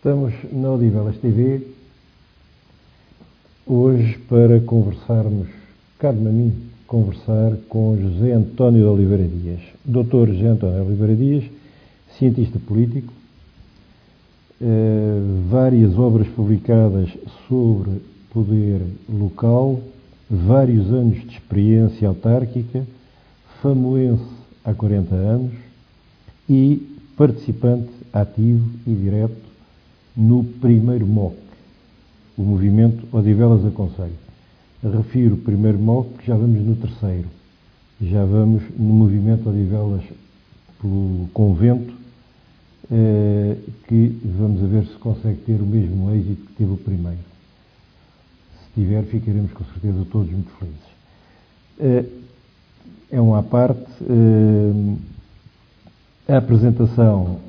Estamos na Odivelas TV, hoje para conversarmos, cabe-me a mim, conversar com José António de Oliveira Dias. Dr. José António de Oliveira Dias, cientista político, várias obras publicadas sobre poder local, vários anos de experiência autárquica, famoense há 40 anos e participante ativo e direto no primeiro MOC, o Movimento Odivelas Aconselho. Refiro o primeiro MOC, que já vamos no terceiro. Já vamos no Movimento Odivelas pelo Convento, que vamos a ver se consegue ter o mesmo êxito que teve o primeiro. Se tiver, ficaremos com certeza todos muito felizes. É uma à parte. A apresentação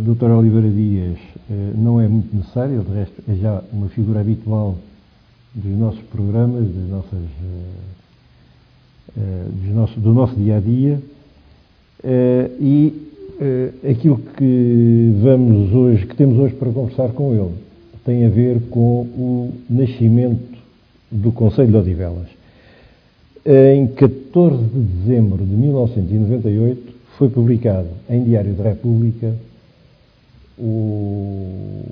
do Dr. Oliveira Dias não é muito necessária, de resto é já uma figura habitual dos nossos programas, do nosso dia-a-dia, e aquilo que temos hoje para conversar com ele tem a ver com o nascimento do Conselho de Odivelas. Em 14 de dezembro de 1998 foi publicado em Diário da República o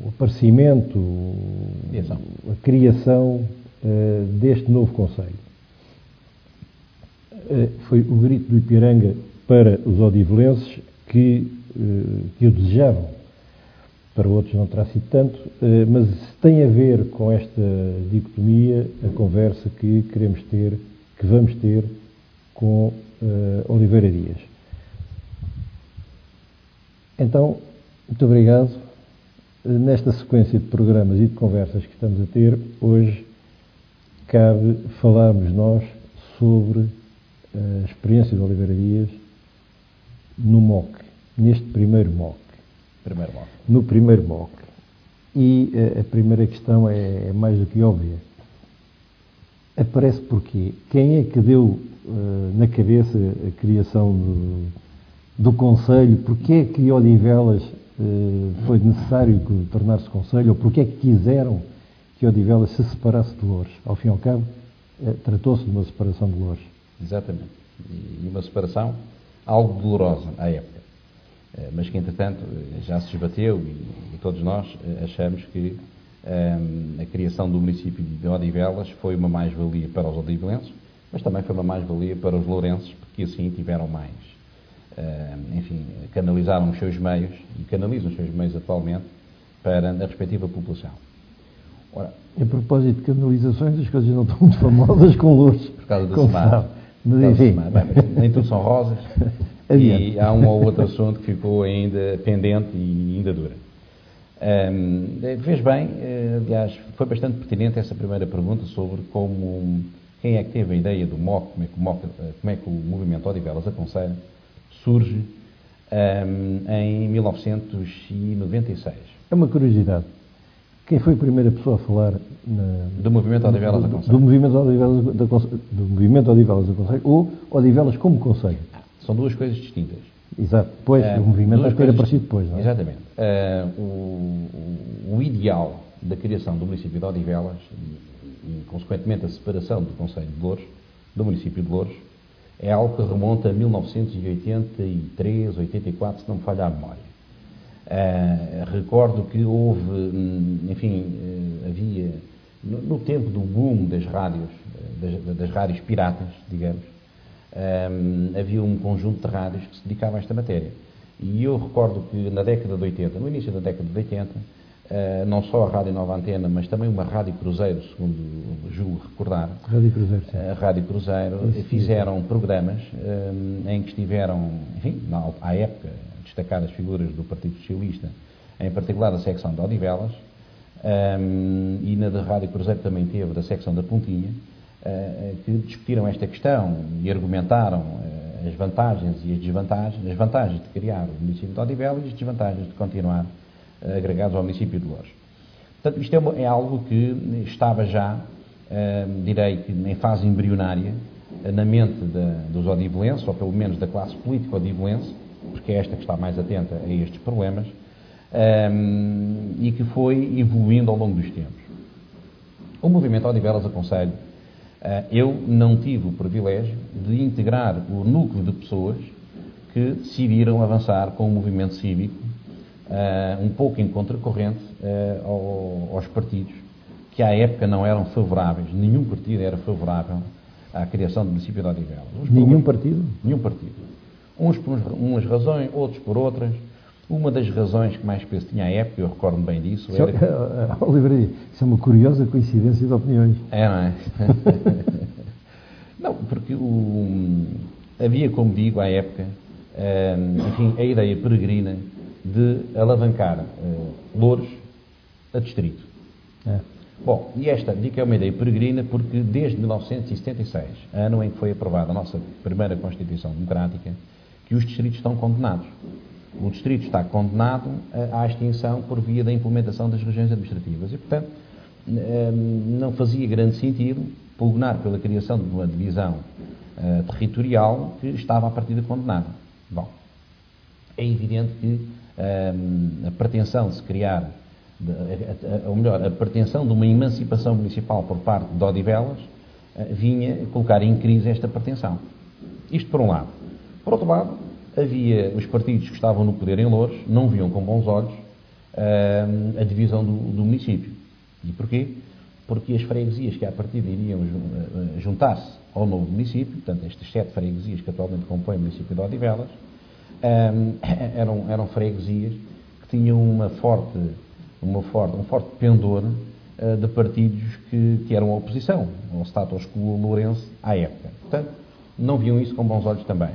aparecimento, a criação deste novo Conselho. Foi o grito do Ipiranga para os odivelenses que o desejavam. Para outros não terá sido tanto, mas tem a ver com esta dicotomia a conversa que vamos ter com Oliveira Dias. Então, muito obrigado. Nesta sequência de programas e de conversas que estamos a ter, hoje cabe falarmos nós sobre a experiência de Oliveira Dias no MOC, neste primeiro MOC. No primeiro MOC. E a primeira questão é mais do que óbvia. Aparece porquê? Quem é que deu na cabeça a criação do Conselho? Porquê é que Odivelas foi necessário tornar-se Conselho? Ou porquê é que quiseram que Odivelas se separasse de Loures? Ao fim e ao cabo, tratou-se de uma separação de Loures. Exatamente. E uma separação algo dolorosa à época. Mas que, entretanto, já se esbateu e todos nós achamos que a criação do município de Odivelas foi uma mais-valia para os odivelenses, mas também foi uma mais-valia para os lourenses, porque assim tiveram mais, canalizaram os seus meios, e canalizam os seus meios atualmente, para a respectiva população. Ora, a propósito de canalizações, as coisas não estão muito famosas com Loures. Por causa da semana. Mas enfim. Mas nem tudo são rosas. E há um ou outro assunto que ficou ainda pendente e ainda dura. Fez bem, aliás, foi bastante pertinente essa primeira pergunta sobre quem é que teve a ideia do MOC, como é que o movimento Odivelas Aconselho surge em 1996. É uma curiosidade. Quem foi a primeira pessoa a falar do movimento Odivelas Aconselho? Do movimento Odivelas Aconselho ou Odivelas como Conselho? São duas coisas distintas. Exato. Depois, o movimento vai ter aparecido depois, não é? Exatamente. O ideal da criação do município de Odivelas e, consequentemente, a separação do Conselho de Loures, do município de Loures, é algo que remonta a 1983, 84, se não me falha a memória. Recordo que houve, havia, no tempo do boom das rádios, das rádios piratas, digamos, havia um conjunto de rádios que se dedicavam a esta matéria. E eu recordo que na década de 80, no início da década de 80, não só a Rádio Nova Antena, mas também uma Rádio Cruzeiro, segundo julgo recordar, Rádio Cruzeiro, sim. A Rádio Cruzeiro, fizeram programas em que estiveram, à época, destacadas figuras do Partido Socialista, em particular da secção de Odivelas, e na da Rádio Cruzeiro também teve da secção da Pontinha, que discutiram esta questão e argumentaram as vantagens e as desvantagens, as vantagens de criar o município de Odivelas e as desvantagens de continuar agregados ao município de Loures. Portanto, isto é algo que estava já, direi que em fase embrionária, na mente dos odivelenses, ou pelo menos da classe política odivelense, porque é esta que está mais atenta a estes problemas, e que foi evoluindo ao longo dos tempos. O movimento Odivelas Aconselho, eu não tive o privilégio de integrar o núcleo de pessoas que decidiram avançar com o movimento cívico, um pouco em contracorrente aos partidos, que à época não eram favoráveis, nenhum partido era favorável à criação do município de Odivelas. Nenhum partido? Nenhum partido. Uns por umas razões, outros por outras. Uma das razões que mais peso tinha à época, eu recordo bem disso, era... Oliveira, isso é uma curiosa coincidência de opiniões. É, não é? Não, porque havia, como digo, à época, enfim, a ideia peregrina de alavancar Loures a distrito. É. Bom, e esta digo que é uma ideia peregrina porque desde 1976, ano em que foi aprovada a nossa primeira Constituição Democrática, que os distritos estão condenados. O distrito está condenado à extinção por via da implementação das regiões administrativas e, portanto, não fazia grande sentido pugnar pela criação de uma divisão territorial que estava à partida condenada. Bom, é evidente que a pretensão de se criar, ou melhor, a pretensão de uma emancipação municipal por parte de Odivelas vinha colocar em crise esta pretensão. Isto por um lado. Por outro lado, havia os partidos que estavam no poder em Loures, não viam com bons olhos a divisão do município. E porquê? Porque as freguesias que à partida iriam juntar-se ao novo município, portanto estas 7 freguesias que atualmente compõem o município de Odivelas, eram freguesias que tinham um forte pendor de partidos que eram a oposição ao status quo lourense à época. Portanto, não viam isso com bons olhos também.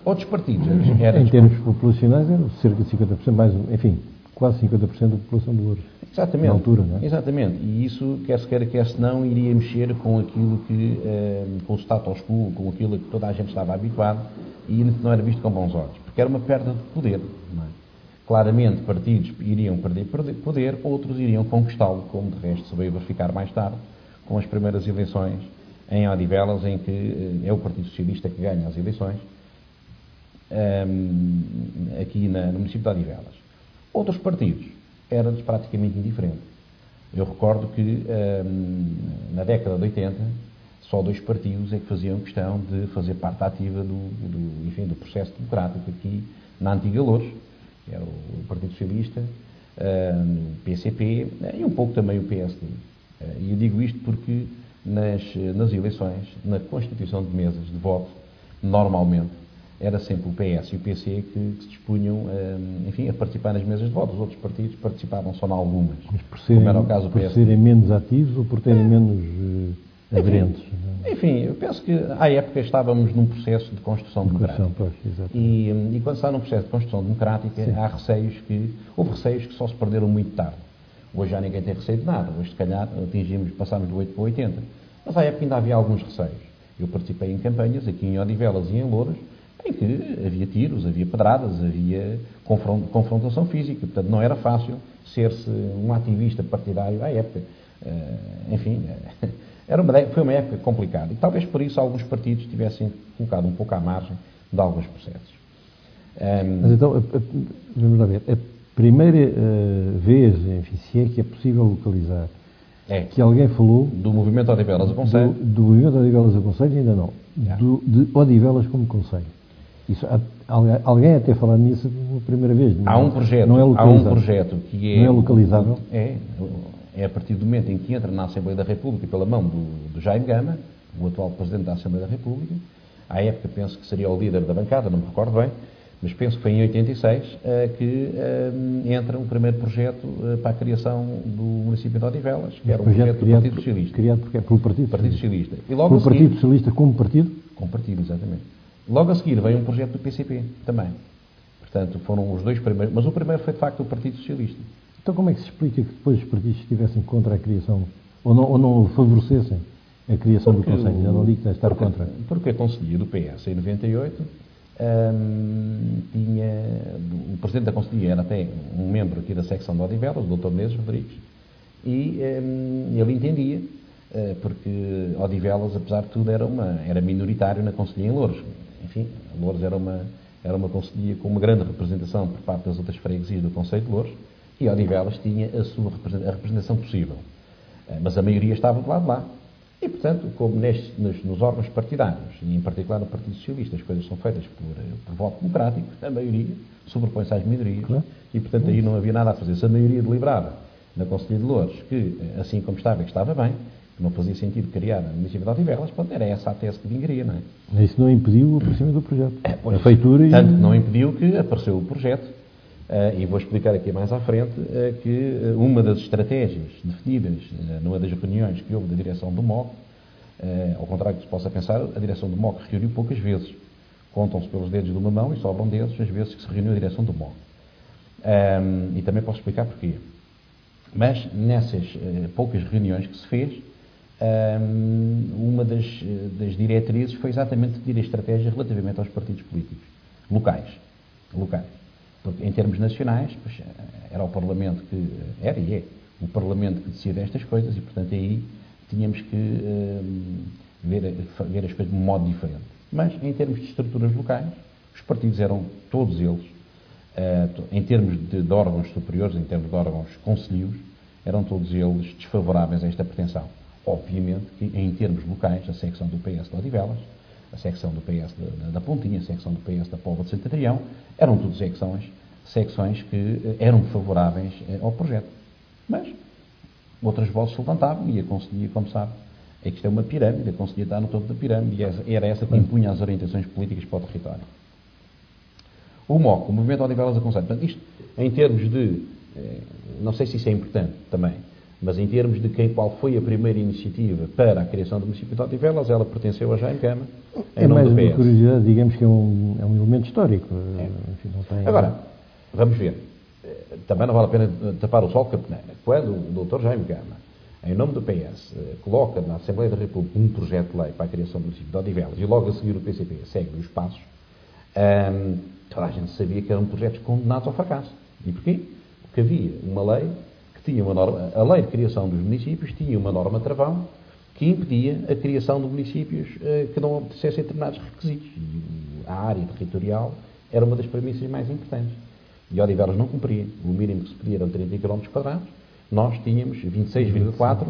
Outros partidos eram... Em termos populacionais, eram cerca de 50%, mais, enfim, quase 50% da população de Loures. Exatamente. Na altura, não é? Exatamente. E isso, quer se queira, quer se não, iria mexer com aquilo que, com o status quo, com aquilo que toda a gente estava habituado e não era visto com bons olhos, porque era uma perda de poder. Não é? Claramente, partidos iriam perder poder, outros iriam conquistá-lo, como de resto se veio verificar mais tarde, com as primeiras eleições em Odivelas, em que é o Partido Socialista que ganha as eleições, aqui no município de Odivelas. Outros partidos eram praticamente indiferentes. Eu recordo que na década de 80 só 2 partidos é que faziam questão de fazer parte ativa do processo democrático aqui na antiga Loures, que era o Partido Socialista, o PCP e um pouco também o PSD. E eu digo isto porque nas eleições, na constituição de mesas de voto, normalmente era sempre o PS e o PC que se dispunham enfim, a participar nas mesas de voto. Os outros partidos participavam só em algumas. Mas como era o caso do PS. Por serem menos ativos ou por terem menos aderentes? Enfim, eu penso que à época estávamos num processo de construção democrática. Pois, e quando se está num processo de construção democrática, sim, houve receios que só se perderam muito tarde. Hoje já ninguém tem receio de nada. Hoje, se calhar, passámos do 8 para 80. Mas à época ainda havia alguns receios. Eu participei em campanhas aqui em Odivelas e em Loures, em que havia tiros, havia pedradas, havia confrontação física. Portanto, não era fácil ser-se um ativista partidário à época. Enfim, foi uma época complicada. E talvez por isso alguns partidos tivessem colocado um pouco à margem de alguns processos. Mas então, vamos lá ver. A primeira vez, enfim, se é que é possível localizar, que alguém falou... Do movimento Odivelas a Conselho. Do movimento Odivelas a Conselho, ainda não. De Odivelas como Conselho. Isso, alguém até falar nisso pela primeira vez. Há um projeto, não é localizável. Há um projeto que é... Não é localizável? É a partir do momento em que entra na Assembleia da República pela mão do Jaime Gama, o atual Presidente da Assembleia da República. À época penso que seria o líder da bancada, não me recordo bem, mas penso que foi em 86 que entra um primeiro projeto para a criação do município de Odivelas, que era um projeto do Partido Socialista. Criado pelo Partido Socialista. E logo pelo Partido Socialista como partido? Como partido, exatamente. Logo a seguir veio um projeto do PCP, também. Portanto, foram os 2 primeiros, mas o primeiro foi de facto o Partido Socialista. Então como é que se explica que depois os partidos estivessem contra a criação, ou não favorecessem a criação do Conselho? Já não digo que estar contra. Porque a Conselhia do PS em 98 o Presidente da Conselhia era até um membro aqui da secção de Odivelas, o Dr. Menezes Rodrigues, e ele entendia, porque Odivelas, apesar de tudo, era minoritário na Conselhia em Loures. Enfim, Loures era era uma conselhia com uma grande representação por parte das outras freguesias do Concelho de Louros, e Odivelas tinha a representação possível. Mas a maioria estava do lado de lá. E, portanto, como nos órgãos partidários, e em particular no Partido Socialista, as coisas são feitas por voto democrático, a maioria sobrepõe-se às minorias, e, portanto, aí não havia nada a fazer. Se a maioria deliberava na Conselhia de Louros que, assim como estava, que estava bem, que não fazia sentido criar a município de Odivelas, pronto, era essa a tese que vingaria, não é? Isso não impediu o aparecimento do projeto. Pois, a feitura tanto que não impediu que apareceu o projeto, e vou explicar aqui mais à frente, que uma das estratégias definidas numa das reuniões que houve da direção do MOC, ao contrário do que se possa pensar, a direção do MOC reuniu poucas vezes. Contam-se pelos dedos de uma mão e sobram dedos as vezes que se reuniu a direção do MOC. E também posso explicar porquê. Mas nessas poucas reuniões que se fez, uma das diretrizes foi exatamente definir a estratégia relativamente aos partidos políticos locais. Porque em termos nacionais, pois, era o Parlamento que era e é o Parlamento que decide estas coisas, e portanto aí tínhamos que ver as coisas de um modo diferente. Mas em termos de estruturas locais, os partidos eram todos eles, em termos de órgãos superiores, em termos de órgãos concelhios, eram todos eles desfavoráveis a esta pretensão. Obviamente que em termos locais, a secção do PS de Odivelas, a secção do PS da Pontinha, a secção do PS da Póvoa de Santo Adrião, eram todas secções que eram favoráveis ao projeto. Mas outras vozes se levantavam e a Conselhia, como sabe, é que isto é uma pirâmide, a Conselhia está no topo da pirâmide e era essa que impunha as orientações políticas para o território. O MOC, o Movimento Odivelas Aconselho, portanto, isto em termos de, não sei se isso é importante também, mas em termos de qual foi a primeira iniciativa para a criação do município de Odivelas, ela pertenceu a Jaime Gama, em nome do PS. É mais uma curiosidade, digamos que é um elemento histórico. Enfim, não tem... Agora, vamos ver. Também não vale a pena tapar o sol com a peneira. Quando o Dr. Jaime Gama, em nome do PS, coloca na Assembleia da República um projeto de lei para a criação do município de Odivelas e logo a seguir o PCP segue os passos, toda a gente sabia que eram projetos condenados ao fracasso. E porquê? Porque havia uma lei que tinha uma norma, a lei de criação dos municípios tinha uma norma travão que impedia a criação de municípios que não obedecessem determinados requisitos. E a área territorial era uma das premissas mais importantes. E Odivelas não cumpria. O mínimo que se pedia eram 30 km². Nós tínhamos 26,4.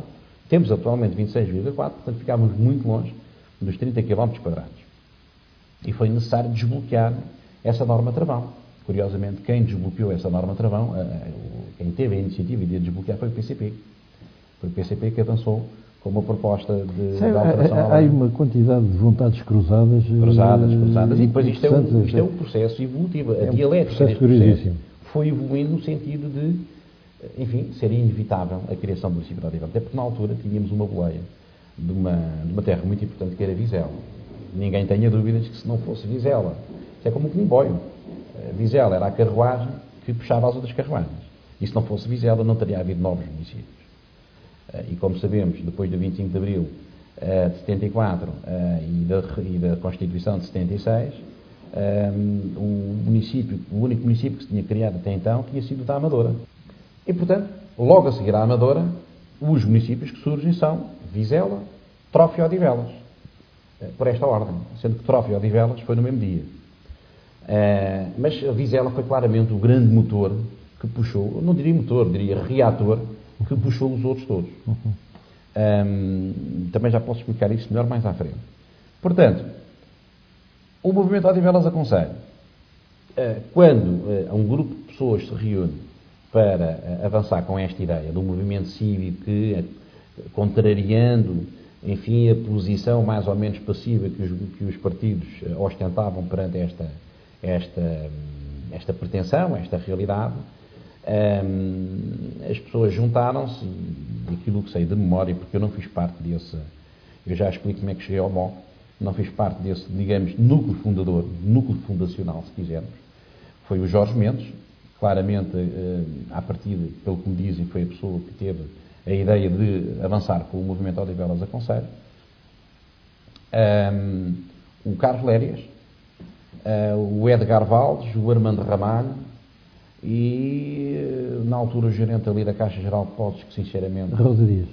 Temos atualmente 26,4, portanto ficávamos muito longe dos 30 km². E foi necessário desbloquear essa norma travão. Curiosamente, quem desbloqueou essa norma travão, quem teve a iniciativa de desbloquear foi o PCP. Foi o PCP que avançou com uma proposta de alteração à lei. Há uma quantidade de vontades cruzadas. E depois isto é um processo evolutivo. A dialética deste processo foi evoluindo no sentido de, enfim, ser inevitável a criação do município de Odivelas. Até porque na altura tínhamos uma boleia de uma terra muito importante que era Vizela. Ninguém tenha dúvidas que se não fosse Vizela, isto é como um comboio. Vizela era a carruagem que puxava as outras carruagens. E se não fosse Vizela não teria havido novos municípios. E como sabemos, depois do 25 de Abril de 74 e da Constituição de 76, o único município que se tinha criado até então tinha sido o da Amadora. E, portanto, logo a seguir à Amadora, os municípios que surgem são Vizela, Trófio e Odivelas. Por esta ordem, sendo que Trófio e Odivelas foi no mesmo dia. Mas a Vizela foi claramente o grande motor que puxou, não diria motor, diria reator, que puxou os outros todos. Também já posso explicar isso melhor mais à frente. Portanto, o movimento Odivelas Aconselho, quando um grupo de pessoas se reúne para avançar com esta ideia de um movimento cívico que, contrariando, enfim, a posição mais ou menos passiva que os partidos ostentavam perante esta pretensão, esta realidade, as pessoas juntaram-se, e aquilo que sei de memória, porque eu não fiz parte desse, eu já explico como é que cheguei ao MOC, não fiz parte desse, digamos, núcleo fundador, núcleo fundacional, se quisermos, foi o Jorge Mendes, claramente, à partida, pelo que me dizem, foi a pessoa que teve a ideia de avançar com o movimento Odivelas Aconselho, o Carlos Lérias, o Edgar Valdes, o Armando Ramalho e, na altura, o gerente ali da Caixa Geral de Depósitos, que sinceramente... Rosa Dias.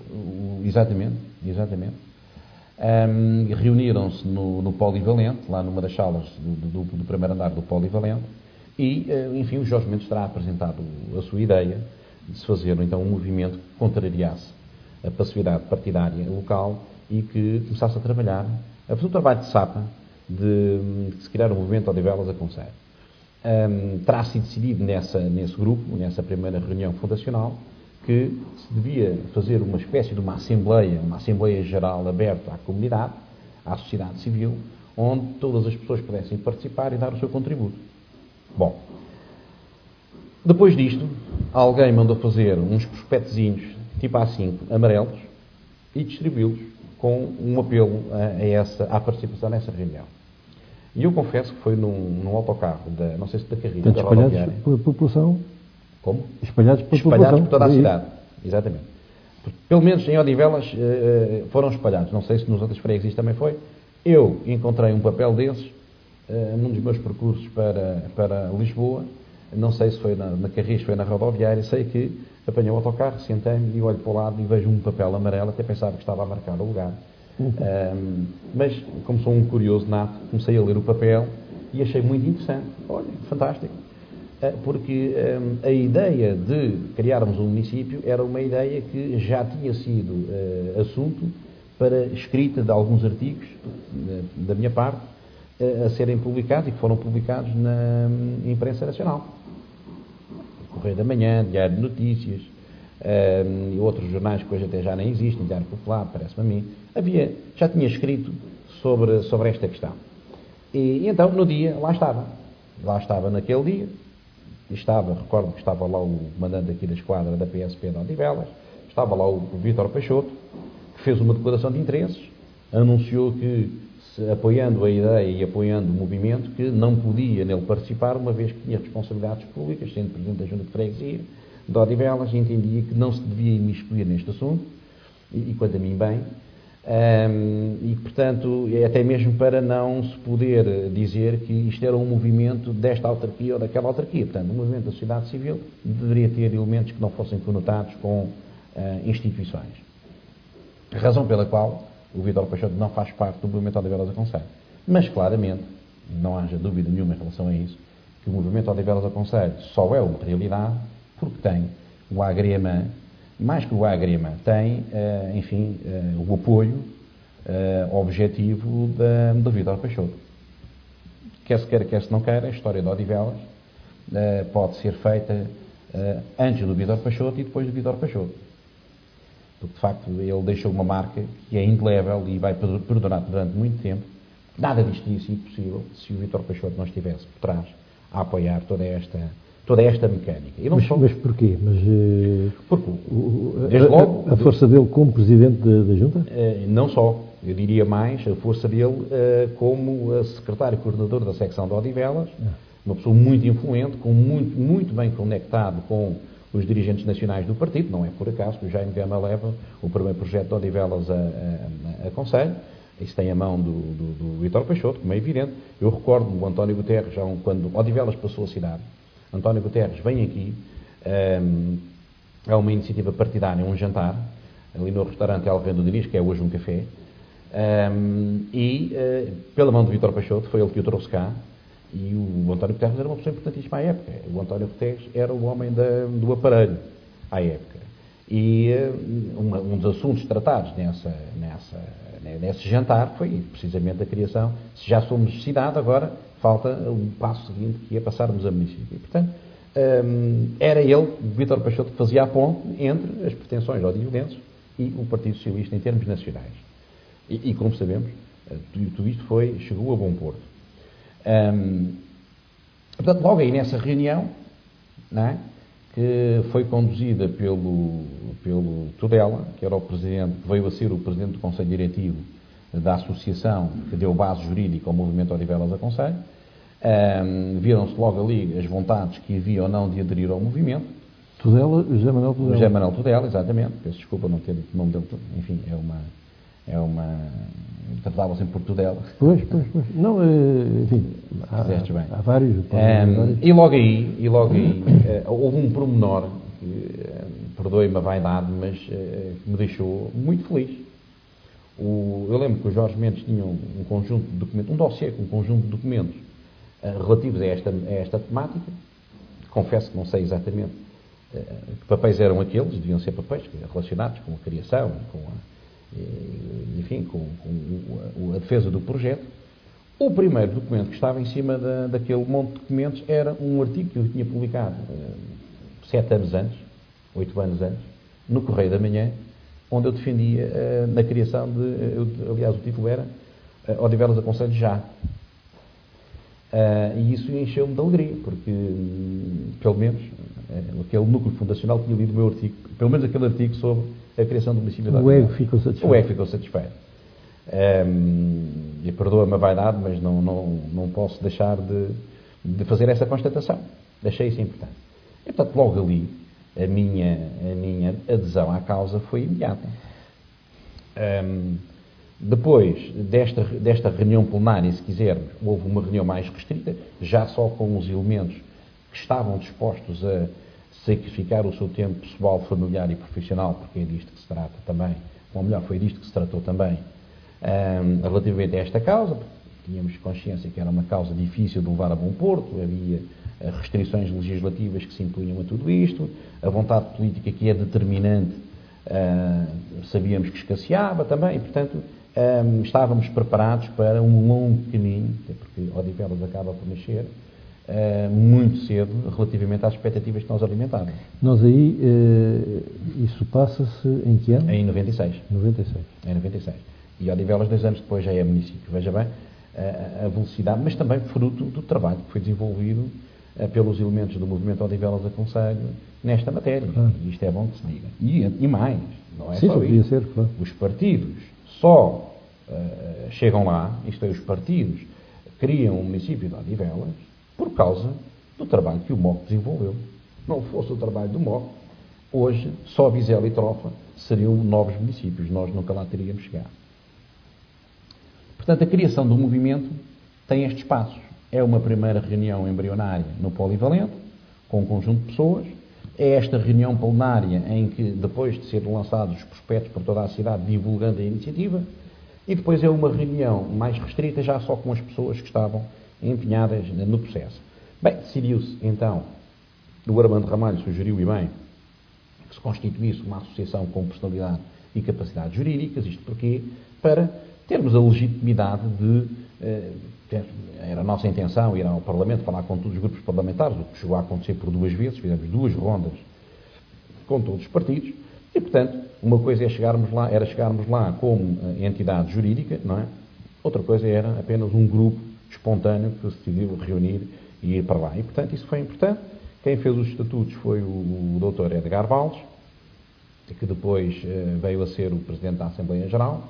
Exatamente. Reuniram-se no Polivalente, lá numa das salas do primeiro andar do Polivalente, e, enfim, o Jorge Mendes terá apresentado a sua ideia de se fazer, então, um movimento que contrariasse a passividade partidária local e que começasse a trabalhar, a fazer um trabalho de sapa, de se criar um movimento Odivelas a Conselho. Terá sido decidido nesse grupo, nessa primeira reunião fundacional, que se devia fazer uma espécie de uma assembleia geral aberta à comunidade, à sociedade civil, onde todas as pessoas pudessem participar e dar o seu contributo. Bom, depois disto, alguém mandou fazer uns prospectozinhos, tipo A5, amarelos, e distribuí-los com um apelo à participação nessa reunião. E eu confesso que foi num autocarro, não sei se da Carris, da rodoviária. Espalhados pela população? Como? Espalhados pela população. Por toda a cidade, exatamente. Pelo menos em Odivelas foram espalhados, não sei se nos outros freguesias também foi. Eu encontrei um papel desses num dos meus percursos para Lisboa, não sei se foi na Carris, foi na rodoviária, sei que apanhei o autocarro, sentei-me e olho para o lado e vejo um papel amarelo, até pensava que estava a marcar o lugar. Mas, como sou um curioso nato, comecei a ler o papel e achei muito interessante. Olha, fantástico. Porque a ideia de criarmos um município era uma ideia que já tinha sido assunto para escrita de alguns artigos, da minha parte, a serem publicados e que foram publicados na imprensa nacional. Correio da Manhã, Diário de Notícias, e outros jornais que hoje até já nem existem, Diário Popular, parece-me a mim. Já tinha escrito sobre esta questão. E então, no dia, lá estava naquele dia, recordo que estava lá o comandante aqui da esquadra da PSP de Odivelas, estava lá o Vítor Peixoto, que fez uma declaração de interesses, anunciou que, apoiando a ideia e apoiando o movimento, que não podia nele participar, uma vez que tinha responsabilidades públicas, sendo Presidente da Junta de Freguesia de Odivelas, e entendia que não se devia imiscuir neste assunto, e quanto a mim bem, e portanto, até mesmo para não se poder dizer que isto era um movimento desta autarquia ou daquela autarquia. Portanto, o movimento da sociedade civil deveria ter elementos que não fossem conotados com instituições. Razão pela qual o Vítor Peixoto não faz parte do movimento Odivelas a Conselho. Mas, claramente, não haja dúvida nenhuma em relação a isso, que o movimento Odivelas a Conselho só é uma realidade porque tem o agrema, mais que o agrema, tem, enfim, o apoio objetivo do Vítor Peixoto. Quer se queira, quer se não queira, a história de Odivelas pode ser feita antes do Vítor Peixoto e depois do Vítor Peixoto. Porque, de facto, ele deixou uma marca que é indelével e vai perdurar durante muito tempo. Nada disto teria sido possível se o Vítor Peixoto não estivesse por trás a apoiar toda esta mecânica. E não mas porquê? Porque, desde logo, a força dele como Presidente da Junta? Não só. Eu diria mais a força dele como secretário coordenador da secção de Odivelas, uma pessoa muito influente, muito bem conectado com os dirigentes nacionais do partido. Não é por acaso que o Jaime Gama leva o primeiro projeto de Odivelas a Conselho. Isso tem a mão do Vítor Peixoto, como é evidente. Eu recordo o António Guterres, quando Odivelas passou a cidade, António Guterres vem aqui a uma iniciativa partidária, um jantar, ali no restaurante Alvendo Diniz, que é hoje um café, pela mão de Vítor Peixoto, foi ele que o trouxe cá, e o António Guterres era uma pessoa importantíssima à época. O António Guterres era o homem do aparelho à época. E um dos assuntos tratados nesse jantar foi precisamente a criação. Se já somos cidade, agora falta o passo seguinte, que é passarmos a município. E, portanto, era ele, Vítor Peixoto, que fazia a ponte entre as pretensões odivelenses e o Partido Socialista em termos nacionais. E como sabemos, tudo isto chegou a bom porto. Portanto, logo aí nessa reunião, não é, que foi conduzida pelo Tudela, que era o presidente, que veio a ser o presidente do Conselho Diretivo da associação que deu base jurídica ao movimento Odivelas a Conselho. Viram-se logo ali as vontades que havia ou não de aderir ao movimento. Tudela, José Manuel Tudela. José Manuel Tudela, exatamente. Peço desculpa não ter o nome dele. Enfim, tratava sempre por Tudela. Pois. Não, enfim, há vários. E logo aí houve um pormenor, perdoe-me a vaidade, mas que me deixou muito feliz. Eu lembro que o Jorge Mendes tinha um conjunto de documentos, um dossiê com um conjunto de documentos relativos a esta temática. Confesso que não sei exatamente que papéis eram aqueles, deviam ser papéis relacionados com a criação, enfim, com a defesa do projeto. O primeiro documento que estava em cima daquele monte de documentos era um artigo que eu tinha publicado 7 anos antes, 8 anos antes, no Correio da Manhã, onde eu defendia na criação aliás, o título era Odivelas aconselho já. E isso encheu-me de alegria, porque, pelo menos, aquele núcleo fundacional tinha lido o meu artigo, pelo menos aquele artigo sobre a criação do município de Odivelas. O ego ficou satisfeito. O ego ficou satisfeito. E perdoa-me a vaidade, mas não posso deixar de fazer essa constatação. Achei isso importante. E, portanto, logo ali, a minha adesão à causa foi imediata. Depois desta reunião plenária, se quisermos, houve uma reunião mais restrita, já só com os elementos que estavam dispostos a sacrificar o seu tempo pessoal, familiar e profissional, porque é disto que se trata também, ou melhor, foi disto que se tratou também, relativamente a esta causa. Tínhamos consciência que era uma causa difícil de levar a bom porto, havia restrições legislativas que se impunham a tudo isto, a vontade política que é determinante, sabíamos que escasseava também, e, portanto, estávamos preparados para um longo caminho, porque Odivelas acaba por nascer muito cedo relativamente às expectativas que nós alimentávamos. Nós aí, isso passa-se em que ano? Em 96. 96. Em 96. E Odivelas, 2 anos depois, já é município. Veja bem a velocidade, mas também fruto do trabalho que foi desenvolvido pelos elementos do movimento Odivelas a Conselho nesta matéria. E isto é bom que se diga. E mais, não é sim, só isso. Ser, claro. Os partidos só chegam lá, isto é, os partidos criam o município de Odivelas por causa do trabalho que o MOC desenvolveu. Não fosse o trabalho do MOC, hoje só Vizela e Trofa seriam novos municípios, nós nunca lá teríamos chegado. Portanto, a criação do movimento tem estes passos. É uma primeira reunião embrionária no Polivalente, com um conjunto de pessoas. É esta reunião plenária em que, depois de serem lançados os prospectos por toda a cidade, divulgando a iniciativa, e depois é uma reunião mais restrita, já só com as pessoas que estavam empenhadas no processo. Bem, decidiu-se, então, o Armando Ramalho sugeriu, e bem, que se constituísse uma associação com personalidade e capacidades jurídicas, isto porquê? Para termos a legitimidade era a nossa intenção ir ao Parlamento, falar com todos os grupos parlamentares, o que chegou a acontecer por 2 vezes, fizemos 2 rondas com todos os partidos, e, portanto, uma coisa era chegarmos lá como entidade jurídica, não é? Outra coisa era apenas um grupo espontâneo que se decidiu reunir e ir para lá. E, portanto, isso foi importante. Quem fez os estatutos foi o Dr. Edgar Valdes, que depois veio a ser o Presidente da Assembleia Geral.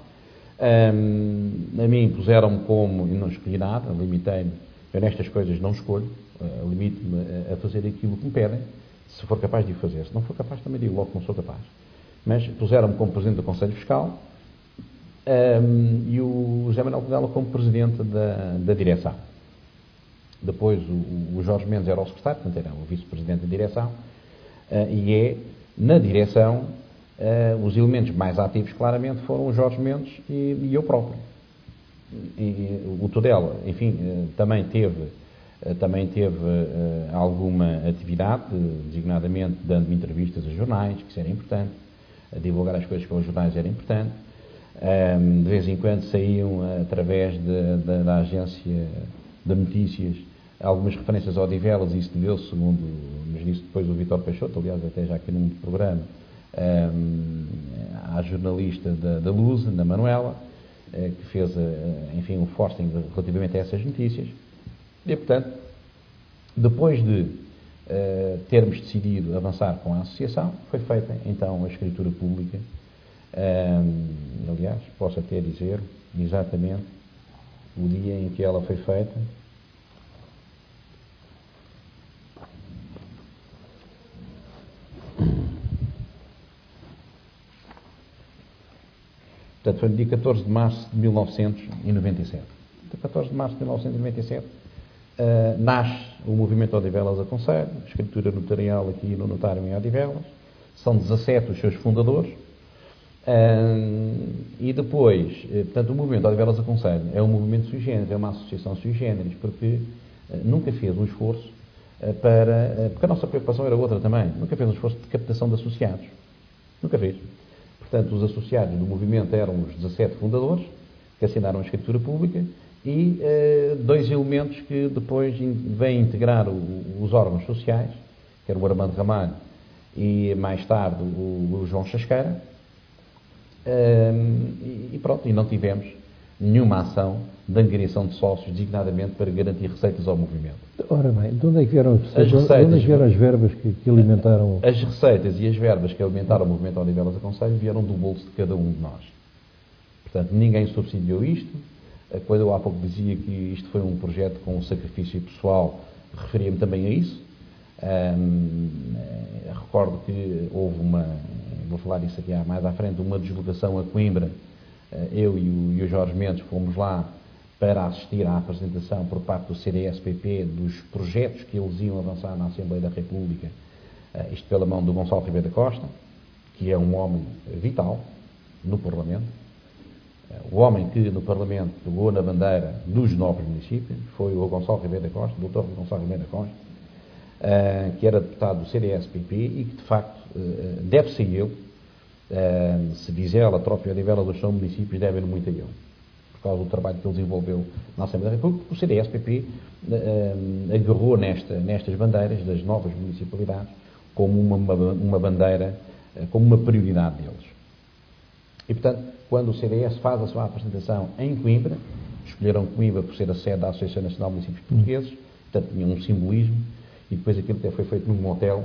A mim puseram-me como, e não escolhi nada, limitei-me, eu nestas coisas não escolho, limito-me a fazer aquilo que me pedem, se for capaz de o fazer. Se não for capaz, também digo logo que não sou capaz. Mas puseram-me como Presidente do Conselho Fiscal e o José Manuel Pedela como Presidente da Direção. Depois o Jorge Mendes era o Secretário, portanto era o Vice-Presidente da Direção, e é na Direção os elementos mais ativos, claramente, foram o Jorge Mendes e eu próprio. O Tudela, enfim, também teve alguma atividade, designadamente dando entrevistas a jornais, que isso era importante, a divulgar as coisas pelos jornais era importante. De vez em quando saíam, através da agência de notícias, algumas referências ao Odivelas, e isso deu-se, segundo nos disse depois o Vítor Peixoto, aliás, até já aqui num programa, à jornalista da Luz, da Manuela, que fez, enfim, um forcing relativamente a essas notícias. E, portanto, depois de termos decidido avançar com a associação, foi feita, então, a escritura pública. Aliás, posso até dizer exatamente o dia em que ela foi feita. Portanto, foi no dia 14 de março de 1997. Então, 14 de março de 1997 nasce o movimento Odivelas a Conselho, escritura notarial aqui no notário em Odivelas. São 17 os seus fundadores. E depois, portanto, o movimento Odivelas Aconselho é um movimento sui generis, é uma associação sui generis, porque nunca fez um esforço porque a nossa preocupação era outra também, nunca fez um esforço de captação de associados. Nunca fez. Portanto, os associados do movimento eram os 17 fundadores, que assinaram a escritura pública, e 2 elementos que depois vêm integrar os órgãos sociais, que era o Armando Ramalho e mais tarde o João Chasqueira, e pronto, e não tivemos nenhuma ação de angariação de sócios, designadamente para garantir receitas ao movimento. Ora bem, de onde é que vieram as verbas que alimentaram? As receitas e as verbas que alimentaram o movimento Odivelas Aconselho vieram do bolso de cada um de nós. Portanto, ninguém subsidiou isto. Quando eu há pouco dizia que isto foi um projeto com um sacrifício pessoal, referia-me também a isso. Recordo que houve vou falar isso aqui mais à frente, uma deslocação a Coimbra. Eu e o Jorge Mendes fomos lá para assistir à apresentação por parte do CDS-PP dos projetos que eles iam avançar na Assembleia da República, isto pela mão do Gonçalo Ribeiro da Costa, que é um homem vital no Parlamento. O homem que no Parlamento pegou na bandeira dos novos municípios foi o Gonçalo Ribeiro da Costa, o Dr. Gonçalo Ribeiro da Costa, que era deputado do CDS-PP e que, de facto, deve-se a ele, se Vizela, Trópio e Odivelas dos são municípios, devem muito a ele, por causa do trabalho que ele desenvolveu na Assembleia da República. O CDS-PP agarrou nestas bandeiras das novas municipalidades como uma bandeira, como uma prioridade deles. E, portanto, quando o CDS faz a sua apresentação em Coimbra, escolheram Coimbra por ser a sede da Associação Nacional de Municípios Portugueses, portanto, tinha um simbolismo, e depois aquilo até foi feito num hotel,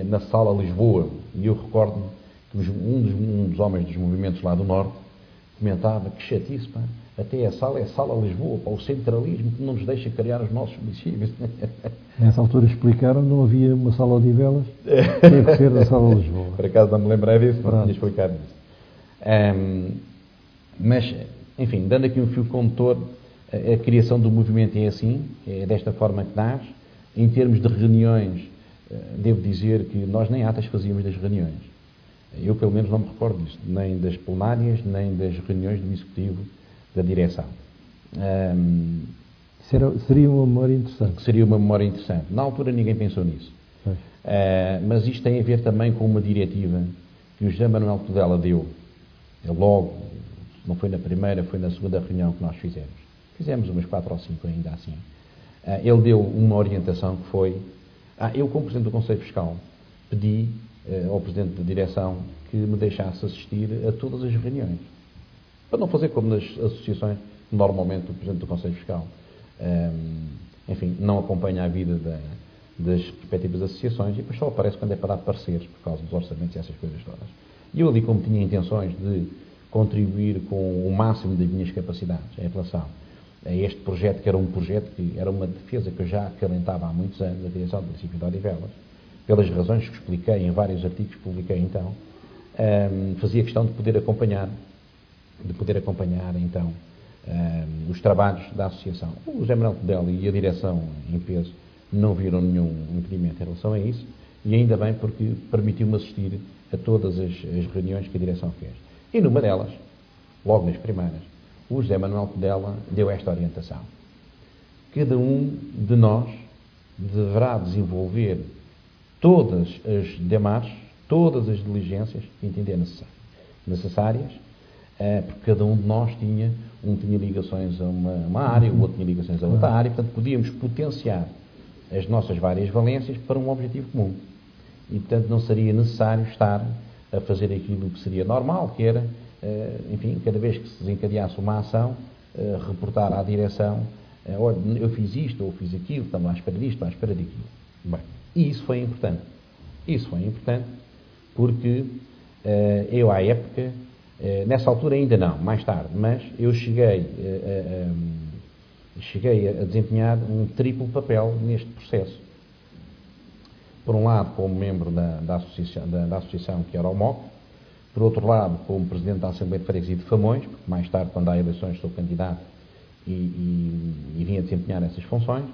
na Sala Lisboa, e eu recordo-me que um dos homens dos movimentos lá do Norte comentava que chatice, pá, até a sala é a Sala Lisboa, pá, o centralismo que não nos deixa criar os nossos municípios. Nessa altura explicaram, não havia uma Sala Odivelas, tinha que ser a Sala Lisboa. Por acaso não me lembrei disso, não tinha explicado isso. Mas, enfim, dando aqui um fio condutor, a criação do movimento é assim, é desta forma que nasce. Em termos de reuniões, devo dizer que nós nem atas fazíamos das reuniões. Eu, pelo menos, não me recordo disso, nem das plenárias, nem das reuniões do Executivo da direção. Seria uma memória interessante. Seria uma memória interessante. Na altura ninguém pensou nisso. Mas isto tem a ver também com uma diretiva que o José Manuel Tudela deu. Logo, não foi na primeira, foi na segunda reunião que nós fizemos. Fizemos umas 4 ou 5 ainda assim. Ele deu uma orientação que foi... eu, como Presidente do Conselho Fiscal, pedi ao Presidente da Direção que me deixasse assistir a todas as reuniões. Para não fazer como nas associações, normalmente o Presidente do Conselho Fiscal, enfim, não acompanha a vida das respectivas associações e depois só aparece quando é para dar pareceres, por causa dos orçamentos e essas coisas todas. E eu ali, como tinha intenções de contribuir com o máximo das minhas capacidades em relação a este projeto, que era um projeto que era uma defesa que eu já acalentava há muitos anos, da direção do município de Odivelas, pelas razões que expliquei em vários artigos que publiquei então, fazia questão de poder acompanhar então os trabalhos da associação. O José Manuel Tudela e a direção em peso não viram nenhum impedimento em relação a isso, e ainda bem porque permitiu-me assistir a todas as reuniões que a direção fez. E numa delas, logo nas primeiras, o José Manuel Tudela deu esta orientação. Cada um de nós deverá desenvolver todas as demarches, todas as diligências que entender necessárias, porque cada um de nós tinha ligações a uma área, o outro tinha ligações a outra área, portanto podíamos potenciar as nossas várias valências para um objetivo comum. E, portanto, não seria necessário estar a fazer aquilo que seria normal, que era, enfim, cada vez que se desencadeasse uma ação, reportar à direção, olha, eu fiz isto, ou fiz aquilo, estamos à espera disto, à espera daquilo. Bem, e isso foi importante. Isso foi importante porque eu, à época, nessa altura ainda não, mais tarde, mas eu cheguei a desempenhar um triplo papel neste processo. Por um lado, como membro da associação que era o MOC, por outro lado, como Presidente da Assembleia de Freguesia de Famões, porque mais tarde, quando há eleições, sou candidato e vim a desempenhar essas funções.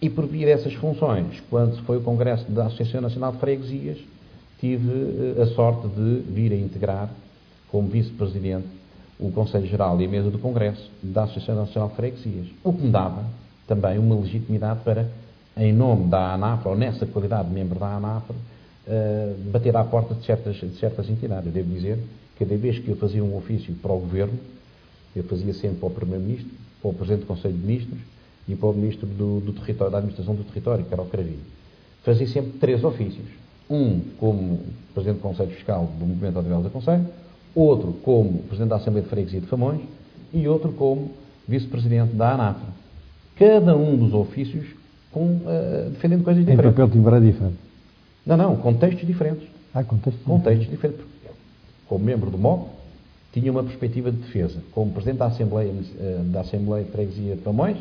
E por via dessas funções, quando foi o Congresso da Associação Nacional de Freguesias, tive a sorte de vir a integrar, como vice-presidente, o Conselho Geral e a mesa do Congresso da Associação Nacional de Freguesias, o que me dava também uma legitimidade para, em nome da ANAFRE, ou nessa qualidade de membro da ANAFRE, bater à porta de certas entidades. Eu devo dizer que cada vez que eu fazia um ofício para o Governo, eu fazia sempre para o Primeiro-Ministro, para o Presidente do Conselho de Ministros e para o Ministro do Território, da Administração do Território, que era o Cravinho. Fazia sempre 3 ofícios. Um como Presidente do Conselho Fiscal do Movimento Odivelas do Conselho, outro como Presidente da Assembleia de Freguesia de Famões e outro como Vice-Presidente da ANAFRE. Cada um dos ofícios defendendo coisas diferentes. Em papel timbrado diferente? Não, contextos diferentes. Contextos diferentes. Como membro do MOC, tinha uma perspectiva de defesa. Como Presidente da Assembleia de Freguesia de Famões,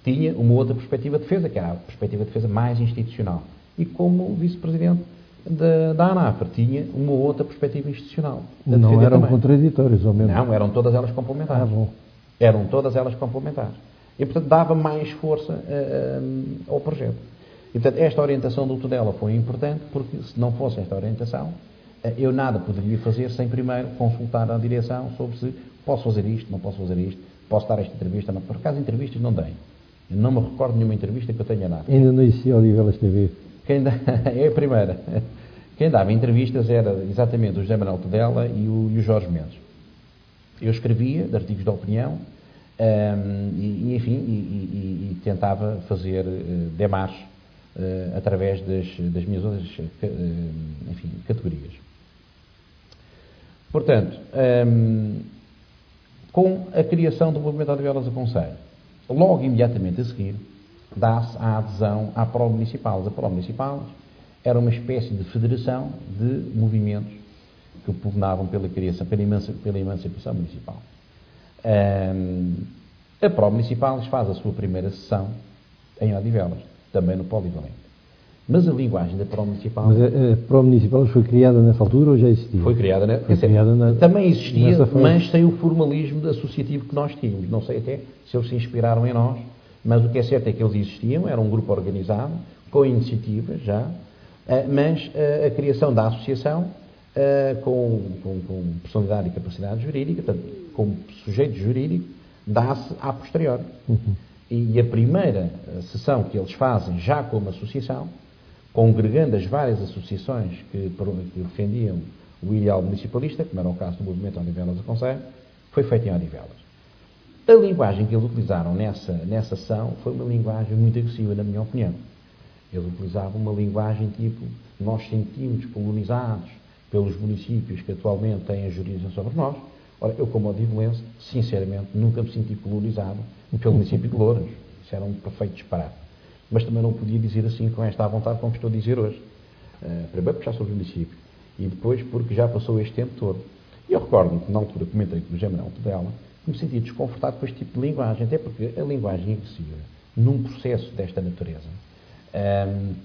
tinha uma outra perspectiva de defesa, que era a perspectiva de defesa mais institucional. E como Vice-Presidente da ANAFRE, tinha uma outra perspectiva institucional. Não eram contraditórios, ao menos? Não, eram todas elas complementares. Bom. Eram todas elas complementares. E, portanto, dava mais força ao projeto. E, portanto, esta orientação do Tudela foi importante, porque se não fosse esta orientação, eu nada poderia fazer sem primeiro consultar a direção sobre se posso fazer isto, não posso fazer isto, posso dar esta entrevista, não. Por acaso, entrevistas não dei. Eu não me recordo de nenhuma entrevista que eu tenha dado. Ainda não existia Odivelas TV? É a primeira. Quem dava entrevistas era exatamente o José Manuel Tudela e o Jorge Mendes. Eu escrevia de artigos de opinião e tentava fazer demarches através das minhas outras categorias. Portanto, com a criação do Movimento Odivelas do Conselho, logo imediatamente a seguir, dá-se a adesão à Pro Municipal. A Pro Municipal era uma espécie de federação de movimentos que pugnavam pela criação, pela emancipação municipal. A Pro Municipal faz a sua primeira sessão em Odivelas, também no Polivalente. Mas a linguagem da Pro Municipal... Mas a Pro Municipal foi criada nessa altura ou já existia? Foi criada, também existia, mas sem o formalismo associativo que nós tínhamos. Não sei até se eles se inspiraram em nós, mas o que é certo é que eles existiam, era um grupo organizado, com iniciativas já, mas a criação da associação, com personalidade e capacidade jurídica, portanto, como sujeito jurídico, dá-se a posteriori. E a primeira sessão que eles fazem, já como associação, congregando as várias associações que defendiam o ideal municipalista, como era o caso do Movimento Odivelas do Conselho, foi feita em Odivelas. A linguagem que eles utilizaram nessa sessão foi uma linguagem muito agressiva, na minha opinião. Eles utilizavam uma linguagem tipo: nós sentimos colonizados pelos municípios que atualmente têm a jurisdição sobre nós. Ora, eu como odivelense, sinceramente, nunca me senti colonizado pelo município de Louras. Isso era um perfeito disparate. Mas também não podia dizer assim com esta à vontade como estou a dizer hoje. Primeiro porque já sou do município e depois porque já passou este tempo todo. E eu recordo-me que na altura comentei com o José Manuel Tudela, me senti desconfortável com este tipo de linguagem, até porque a linguagem agressiva, num processo desta natureza,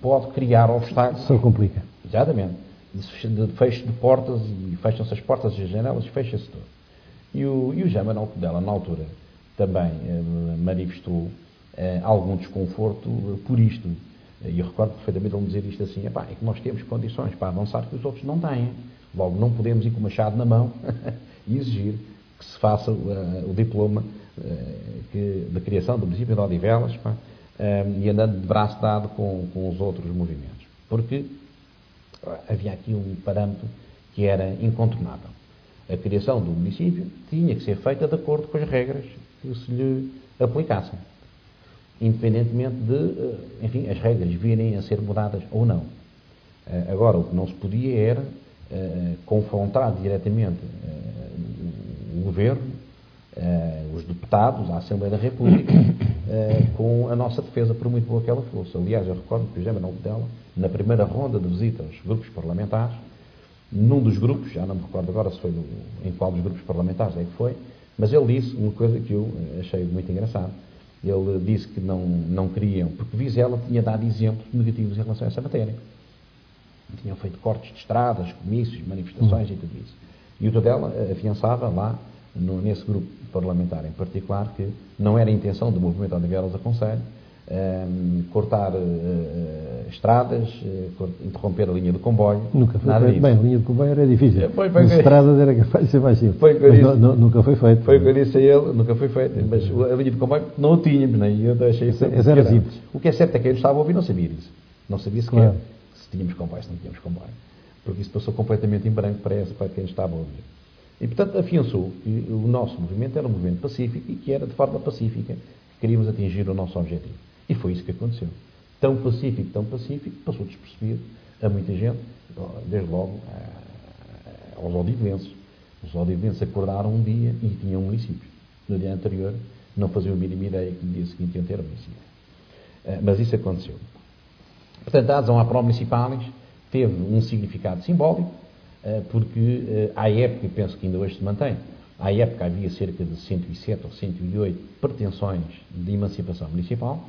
pode criar obstáculos. Só complica. Exatamente. De fecho de portas, e fecham-se as portas e as janelas e fecha-se tudo. E o José Manuel Tudela, na altura, também manifestou algum desconforto por isto. E eu recordo perfeitamente ele me dizer isto assim: é que nós temos condições para avançar que os outros não têm. Logo, não podemos ir com o machado na mão e exigir que se faça o diploma de criação do município de Odivelas e andando de braço dado com os outros movimentos. Porque havia aqui um parâmetro que era incontornável. A criação do município tinha que ser feita de acordo com as regras que se lhe aplicassem, independentemente de, as regras virem a ser mudadas ou não. Agora, o que não se podia era confrontar diretamente o Governo, os deputados, a Assembleia da República, com a nossa defesa, por muito boa que ela fosse. Aliás, eu recordo que o José Manuel Tudela, na primeira ronda de visita aos grupos parlamentares, num dos grupos, já não me recordo agora se foi em qual dos grupos parlamentares é que foi, mas ele disse uma coisa que eu achei muito engraçada. Ele disse que não queriam, porque Vizela tinha dado exemplos negativos em relação a essa matéria. Tinham feito cortes de estradas, comícios, manifestações e tudo isso. E o Tudela afiançava lá, nesse grupo parlamentar em particular, que não era a intenção do Movimento Odivelas do Conselho cortar estradas, interromper a linha de comboio. Nunca foi nada feito. disso. Bem, a linha de comboio era difícil. As Foi. estradas era capaz de ser mais simples. Nunca foi feito. Foi o que eu disse a ele, nunca foi feito. Mas a linha de comboio não a tínhamos, nem eu deixei isso. Essa era simples. O que é certo é que quem estava a ouvir não sabia disso. Não sabia sequer Claro. se tínhamos comboio, se não tínhamos comboio. Porque isso passou completamente em branco para quem estava a ouvir. E, portanto, afiançou que o nosso movimento era um movimento pacífico e que era de forma pacífica que queríamos atingir o nosso objetivo. E foi isso que aconteceu. Tão pacífico, passou despercebido a muita gente, desde logo aos odivelenses. Os odivelenses acordaram um dia e tinham um município. No dia anterior não faziam a mínima ideia que no dia seguinte iam ter um município. Mas isso aconteceu. Portanto, a adesão à Pro-Municipalis teve um significado simbólico, porque à época, e penso que ainda hoje se mantém, à época havia cerca de 107 ou 108 pretensões de emancipação municipal,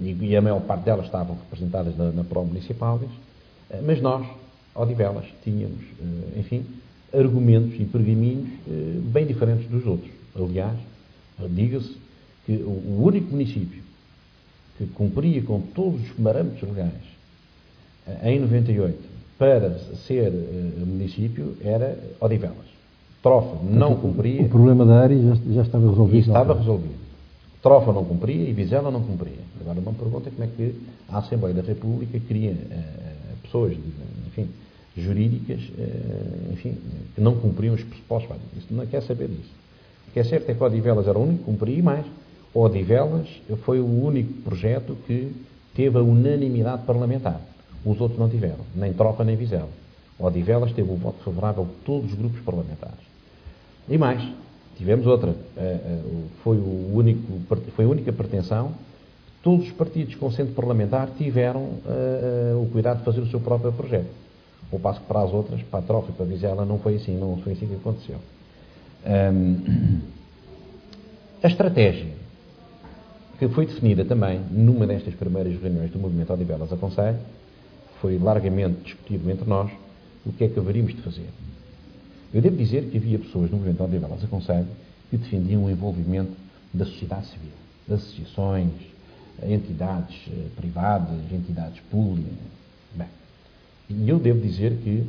e a maior parte delas estavam representadas na Pro-Municipalis, mas nós, Odivelas, tínhamos, enfim, argumentos e pergaminhos bem diferentes dos outros. Aliás, diga-se que o único município que cumpria com todos os parâmetros legais em 98 para ser município era Odivelas. Trofa não cumpria. O problema da área já estava resolvido. E estava resolvido. Trofa não cumpria e Vizela não cumpria. Agora uma pergunta é como é que a Assembleia da República cria pessoas, enfim, jurídicas, enfim, que não cumpriam os pressupostos. Isso não quer saber disso. O que é certo é que Odivelas era o único que cumpria e mais. Odivelas foi o único projeto que teve a unanimidade parlamentar. Os outros não tiveram, nem Trofa nem Vizela. Odivelas teve o voto favorável de todos os grupos parlamentares. E mais, tivemos outra, foi a única pretensão que todos os partidos com centro parlamentar tiveram o cuidado de fazer o seu próprio projeto. Ao passo que para as outras, para a Trofa e para a Vizela, não foi assim que aconteceu. A estratégia que foi definida também numa destas primeiras reuniões do movimento Odivelas a Conselho foi largamente discutido entre nós o que é que haveríamos de fazer. Eu devo dizer que havia pessoas no movimento Odivelas a Conselho que defendiam o envolvimento da sociedade civil, das associações, entidades privadas, entidades públicas. Bem, e eu devo dizer que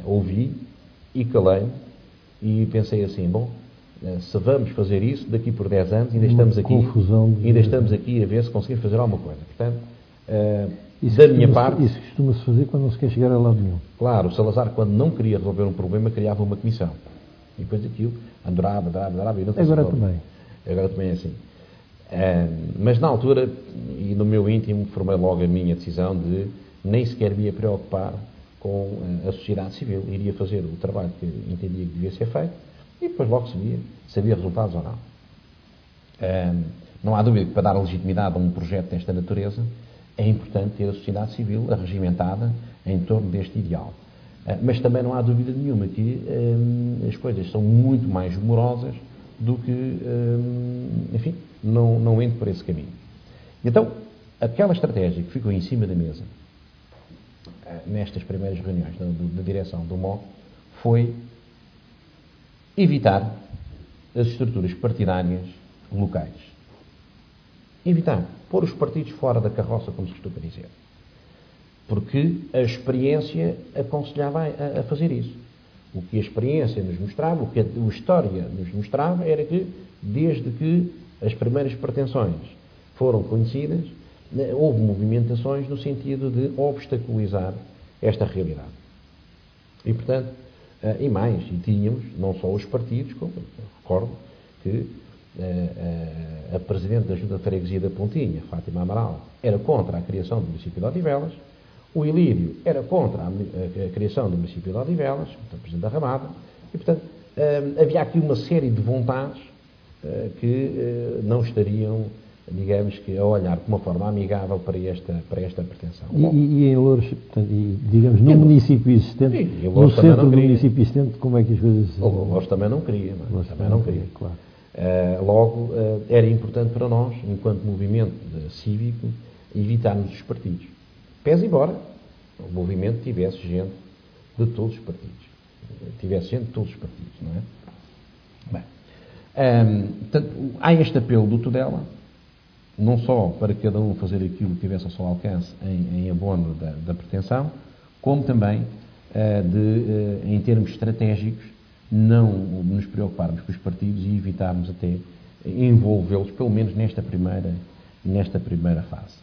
ouvi e calei e pensei assim, bom, se vamos fazer isso, daqui por 10 anos ainda estamos aqui a ver se conseguimos fazer alguma coisa. Portanto, da minha parte... Isso costuma-se fazer quando não se quer chegar a lado nenhum. Claro, o Salazar, quando não queria resolver um problema, criava uma comissão. E depois aquilo, adorava, e não Agora também. Agora também é assim. Mas na altura, e no meu íntimo, formei logo a minha decisão de nem sequer me ia preocupar com a sociedade civil. Iria fazer o trabalho que entendia que devia ser feito e depois logo sabia resultados ou não. Não há dúvida que para dar legitimidade a um projeto desta natureza é importante ter a sociedade civil arregimentada em torno deste ideal. Mas também não há dúvida nenhuma que as coisas são muito mais humorosas do que, enfim, não entro por esse caminho. Então, aquela estratégia que ficou em cima da mesa nestas primeiras reuniões da direção do MOC foi evitar as estruturas partidárias locais. Evitar, pôr os partidos fora da carroça, como se costuma dizer. Porque a experiência aconselhava a fazer isso. O que a experiência nos mostrava, o que a história nos mostrava, era que, desde que as primeiras pretensões foram conhecidas, houve movimentações no sentido de obstaculizar esta realidade. E, portanto, e mais, e tínhamos não só os partidos, como recordo que a Presidente da Junta de Freguesia da Pontinha, Fátima Amaral, era contra a criação do município de Odivelas, o Ilírio era contra a criação do município de Odivelas, o Presidente da Ramada, e, portanto, havia aqui uma série de vontades que não estariam, digamos, que a olhar de uma forma amigável para esta pretensão. E em Louros, portanto, digamos, no município existente, no centro do município existente, como é que as coisas... Louros também não queria, também não queria. Claro. Logo, era importante para nós, enquanto movimento cívico, evitarmos os partidos. Pese embora o movimento tivesse gente de todos os partidos. Não é? Bem, portanto, há este apelo do Tudela não só para cada um fazer aquilo que tivesse ao seu alcance em abono da pretensão, como também em termos estratégicos, não nos preocuparmos com os partidos e evitarmos até envolvê-los, pelo menos nesta primeira fase.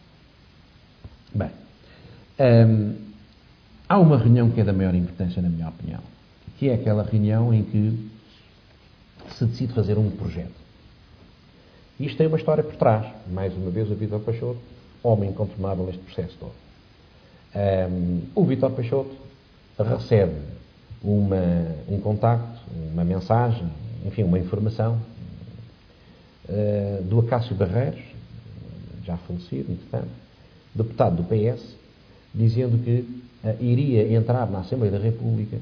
Bem, há uma reunião que é da maior importância, na minha opinião, que é aquela reunião em que se decide fazer um projeto. Isto tem uma história por trás. Mais uma vez, o Vítor Peixoto, homem incontornável neste processo todo. O Vítor Peixoto recebe um contacto, uma mensagem, enfim, uma informação do Acácio Barreiros, já falecido, entretanto, deputado do PS, dizendo que iria entrar na Assembleia da República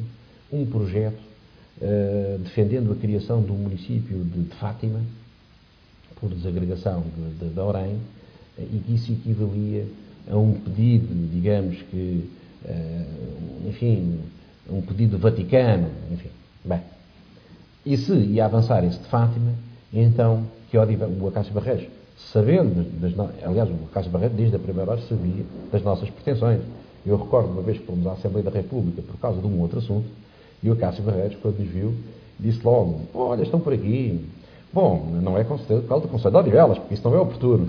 um projeto defendendo a criação do município de Fátima, por desagregação de Orém, e que isso equivalia a um pedido, digamos que, enfim, um pedido do Vaticano, enfim. Bem, e se ia avançar esse de Fátima, então, que o Acácio Barreiros, sabendo, aliás, o Acácio Barreiros, desde a primeira hora, sabia das nossas pretensões. Eu recordo uma vez que fomos à Assembleia da República por causa de um outro assunto, e o Acácio Barreiros, quando nos viu, disse logo: olha, estão por aqui. Bom, não é por causa do Conselho de Odivelas, porque isso não é oportuno.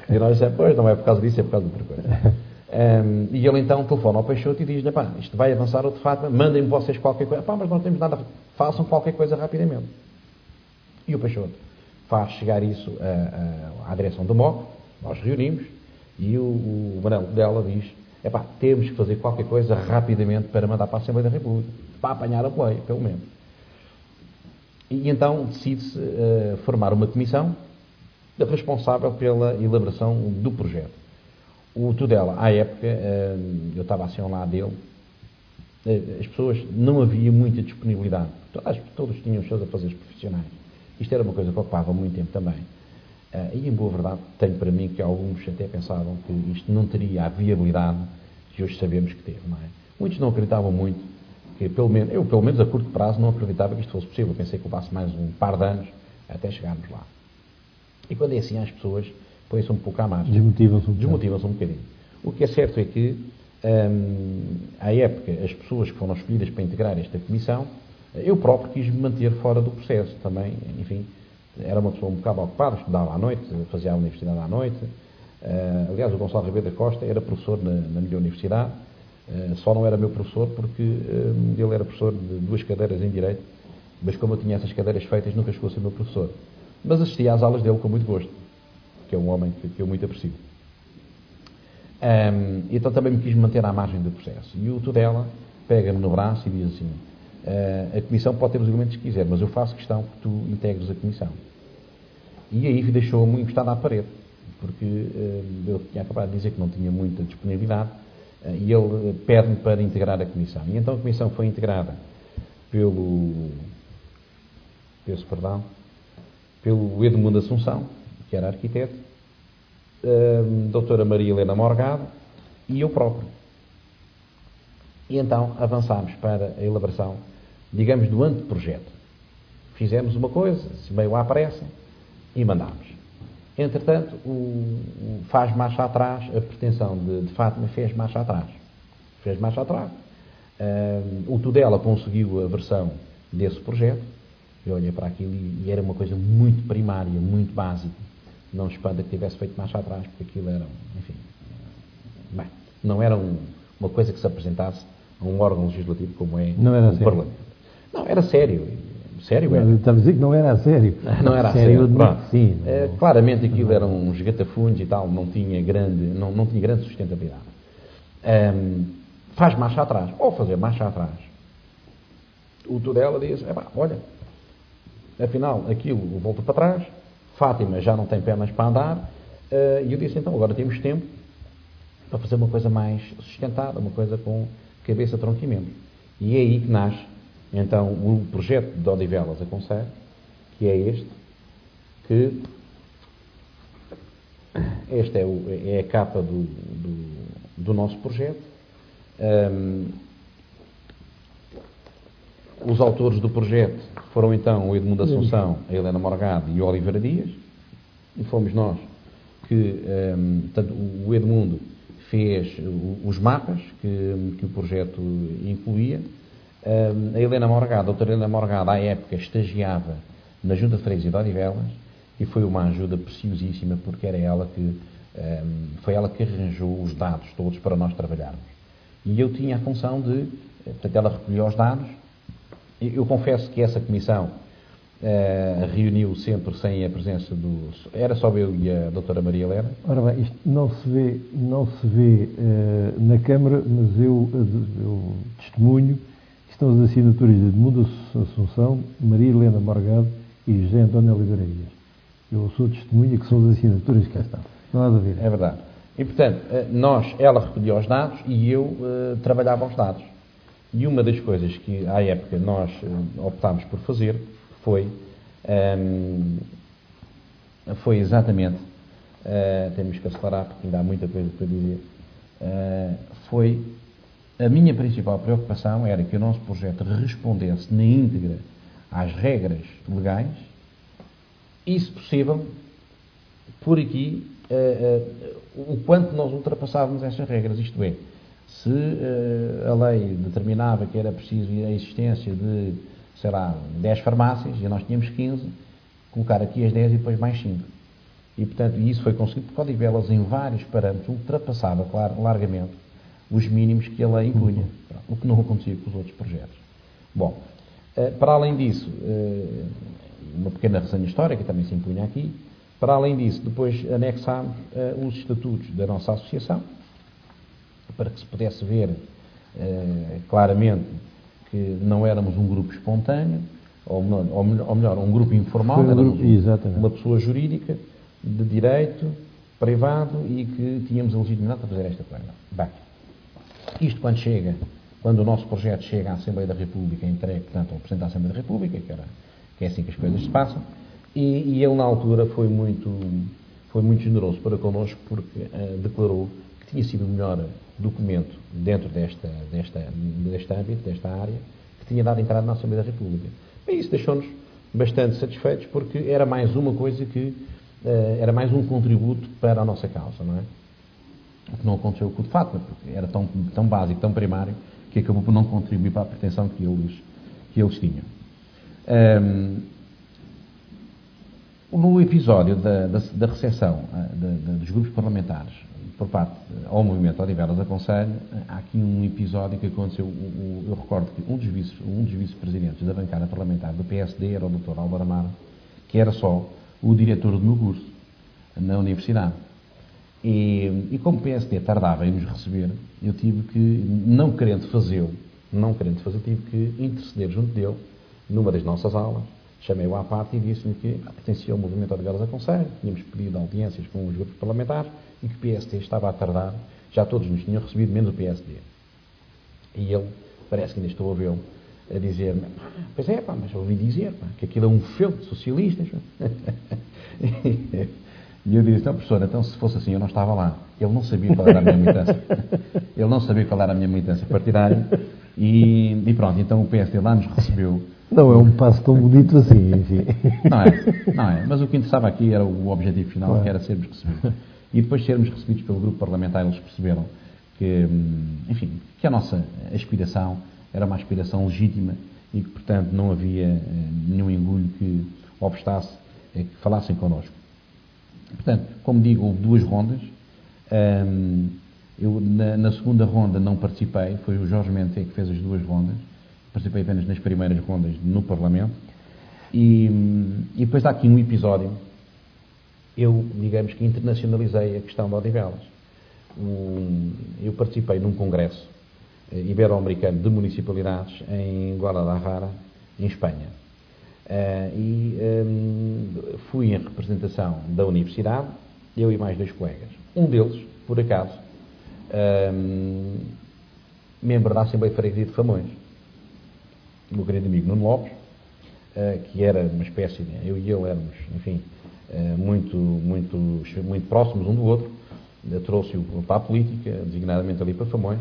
E nós dissemos: pois, não é por causa disso, é por causa de outra coisa. E ele então telefona ao Peixoto e diz-lhe: pá, isto vai avançar ou de Fátima, mandem-me vocês qualquer coisa. Pá, mas não temos nada, façam qualquer coisa rapidamente. E o Peixoto faz chegar isso à direção do MOC, nós reunimos, e o Manuel dela diz: epá, temos que fazer qualquer coisa rapidamente para mandar para a Assembleia da República, para apanhar a boleia, pelo menos. E então decide-se formar uma comissão responsável pela elaboração do projeto. O Tudela, à época, eu estava assim ao lado dele, as pessoas, não havia muita disponibilidade. Todos tinham os seus afazeres profissionais. Isto era uma coisa que ocupava muito tempo também. E, em boa verdade, tenho para mim que alguns até pensavam que isto não teria a viabilidade que hoje sabemos que teve, não é? Muitos não acreditavam muito, que eu, pelo menos a curto prazo, não acreditava que isto fosse possível. Pensei que levasse mais um par de anos até chegarmos lá. E quando é assim, as pessoas põem-se um pouco à margem. Desmotivam-se um bocadinho. O que é certo é que, à época, as pessoas que foram escolhidas para integrar esta comissão, eu próprio quis me manter fora do processo também, enfim. Era uma pessoa um bocado ocupada, estudava à noite, fazia a universidade à noite. Aliás, o Gonçalo Ribeiro da Costa era professor na minha universidade, só não era meu professor porque ele era professor de 2 cadeiras em Direito, mas como eu tinha essas cadeiras feitas, nunca chegou a ser meu professor. Mas assistia às aulas dele com muito gosto, que é um homem que eu muito aprecio. Então também me quis manter à margem do processo. E o Tudela pega-me no braço e diz assim: a Comissão pode ter os argumentos que quiser, mas eu faço questão que tu integres a Comissão. E aí deixou-me encostado à parede, porque eu tinha acabado de dizer que não tinha muita disponibilidade, e ele pede-me para integrar a Comissão. E então a Comissão foi integrada pelo Edmundo Assunção, que era arquiteto, doutora Maria Helena Morgado e eu próprio. E então avançámos para a elaboração, digamos, do anteprojeto. Fizemos uma coisa, meio à pressa, e mandámos. Entretanto, faz marcha atrás, a pretensão de Fátima fez marcha atrás. O Tudela conseguiu a versão desse projeto. Eu olhei para aquilo e era uma coisa muito primária, muito básica. Não espanta que tivesse feito marcha atrás, porque aquilo era, enfim, bem, não era uma coisa que se apresentasse a um órgão legislativo como é o Parlamento. Não, era sério. Sério era. Estava a dizer que não era a sério. Não era a sério. Sim. Claramente aquilo eram uns gatafunhos e tal, não tinha grande sustentabilidade. Faz marcha atrás. Ou fazer marcha atrás. O Tudela diz: olha, afinal aquilo volta para trás, Fátima já não tem pernas para andar, e eu disse: então agora temos tempo para fazer uma coisa mais sustentada, uma coisa com cabeça, tronco e membros. E é aí que nasce então o projeto de Odivelas a Conselho, que é este, que esta é a capa do nosso projeto. Os autores do projeto foram então o Edmundo Assunção, a Helena Morgado e o Oliveira Dias, e fomos nós que, portanto, o Edmundo fez os mapas que o projeto incluía. A Helena Morgado, a doutora Helena Morgado, à época, estagiava na Junta de Freguesia de Odivelas e foi uma ajuda preciosíssima, porque era ela que, foi ela que arranjou os dados todos para nós trabalharmos. E eu tinha a função de, portanto, ela recolhia os dados. Eu confesso que essa comissão reuniu sempre sem a presença do... Era só eu e a doutora Maria Helena. Ora bem, isto não se vê na Câmara, mas eu testemunho que estão as assinaturas de Edmundo Assunção, Maria Helena Morgado e José António Oliveira Dias. Eu sou testemunha que são as assinaturas que cá estão. Não há dúvida. É verdade. E, portanto, ela recolhia os dados e eu trabalhava os dados. E uma das coisas que, à época, nós optámos por fazer foi exatamente, temos que acelerar porque ainda há muita coisa para dizer, foi a minha principal preocupação era que o nosso projeto respondesse na íntegra às regras legais e, se possível, por aqui, o quanto nós ultrapassávamos essas regras, isto é, se a lei determinava que era preciso a existência de, sei lá, 10 farmácias, e nós tínhamos 15, colocar aqui as 10 e depois mais 5. E, portanto, isso foi conseguido porque Odivelas, em vários parâmetros, ultrapassava, claro, largamente os mínimos que a lei impunha, o que não acontecia com os outros projetos. Bom, para além disso, uma pequena resenha histórica também se impunha aqui. Para além disso, depois anexámos os estatutos da nossa associação, para que se pudesse ver claramente que não éramos um grupo espontâneo, ou melhor, um grupo informal, éramos uma pessoa jurídica, de direito, privado, e que tínhamos a legitimidade para fazer esta coisa. Bem, isto quando o nosso projeto chega à Assembleia da República, entregue, portanto, ao Presidente da Assembleia da República, que é assim que as coisas se passam, e ele, na altura, foi muito generoso para connosco, porque declarou que tinha sido o melhor documento dentro deste âmbito, desta área, que tinha dado entrada na Assembleia da República. E isso deixou-nos bastante satisfeitos, porque era mais uma coisa era mais um contributo para a nossa causa, não é? O que não aconteceu com o de Fátima, porque era tão básico, tão primário, que acabou por não contribuir para a pretensão que eles tinham. No episódio da recepção dos grupos parlamentares por parte ao movimento Odivelas a Conselho, há aqui um episódio que aconteceu. Eu recordo que um dos vice-presidentes da bancada parlamentar do PSD era o Dr. Álvaro Amaro, que era só o diretor do meu curso na universidade. E como o PSD tardava em nos receber, eu tive que, não querendo fazê-lo, tive que interceder junto dele numa das nossas aulas. Chamei-o à parte e disse-lhe que pertencia ao movimento Odivelas a Conselho, tínhamos pedido audiências com os grupos parlamentares e que o PSD estava a tardar, já todos nos tinham recebido, menos o PSD. E ele, parece que ainda estou a vê-lo, a dizer-me, pois é, mas ouvi dizer que aquilo é um feudo de socialistas. E eu disse, não, professor, então se fosse assim eu não estava lá. Ele não sabia qual era a minha militância. Ele não sabia qual era a minha militância partidária e pronto, então o PSD lá nos recebeu. Não é um passo tão bonito assim, enfim. Não é. Mas o que interessava aqui era o objetivo final, claro, que era sermos recebidos. E depois de sermos recebidos pelo grupo parlamentar, eles perceberam que, enfim, que a nossa aspiração era uma aspiração legítima e que, portanto, não havia nenhum engulho que obstasse que falassem connosco. Portanto, como digo, houve 2 rondas. Eu, na segunda ronda, não participei. Foi o Jorge Menté que fez as 2 rondas. Participei apenas nas primeiras rondas no Parlamento. E depois há aqui um episódio. Eu, digamos que internacionalizei a questão de Odivelas. Eu participei num congresso ibero-americano de municipalidades em Guadalajara, em Espanha. Fui em representação da universidade, eu e mais 2 colegas. Um deles, por acaso, membro da Assembleia de Freguesia de Famões, o meu querido amigo Nuno Lopes, que era uma espécie de... Eu e ele éramos, enfim, muito próximos um do outro. Trouxe-o para a política, designadamente ali para Famões,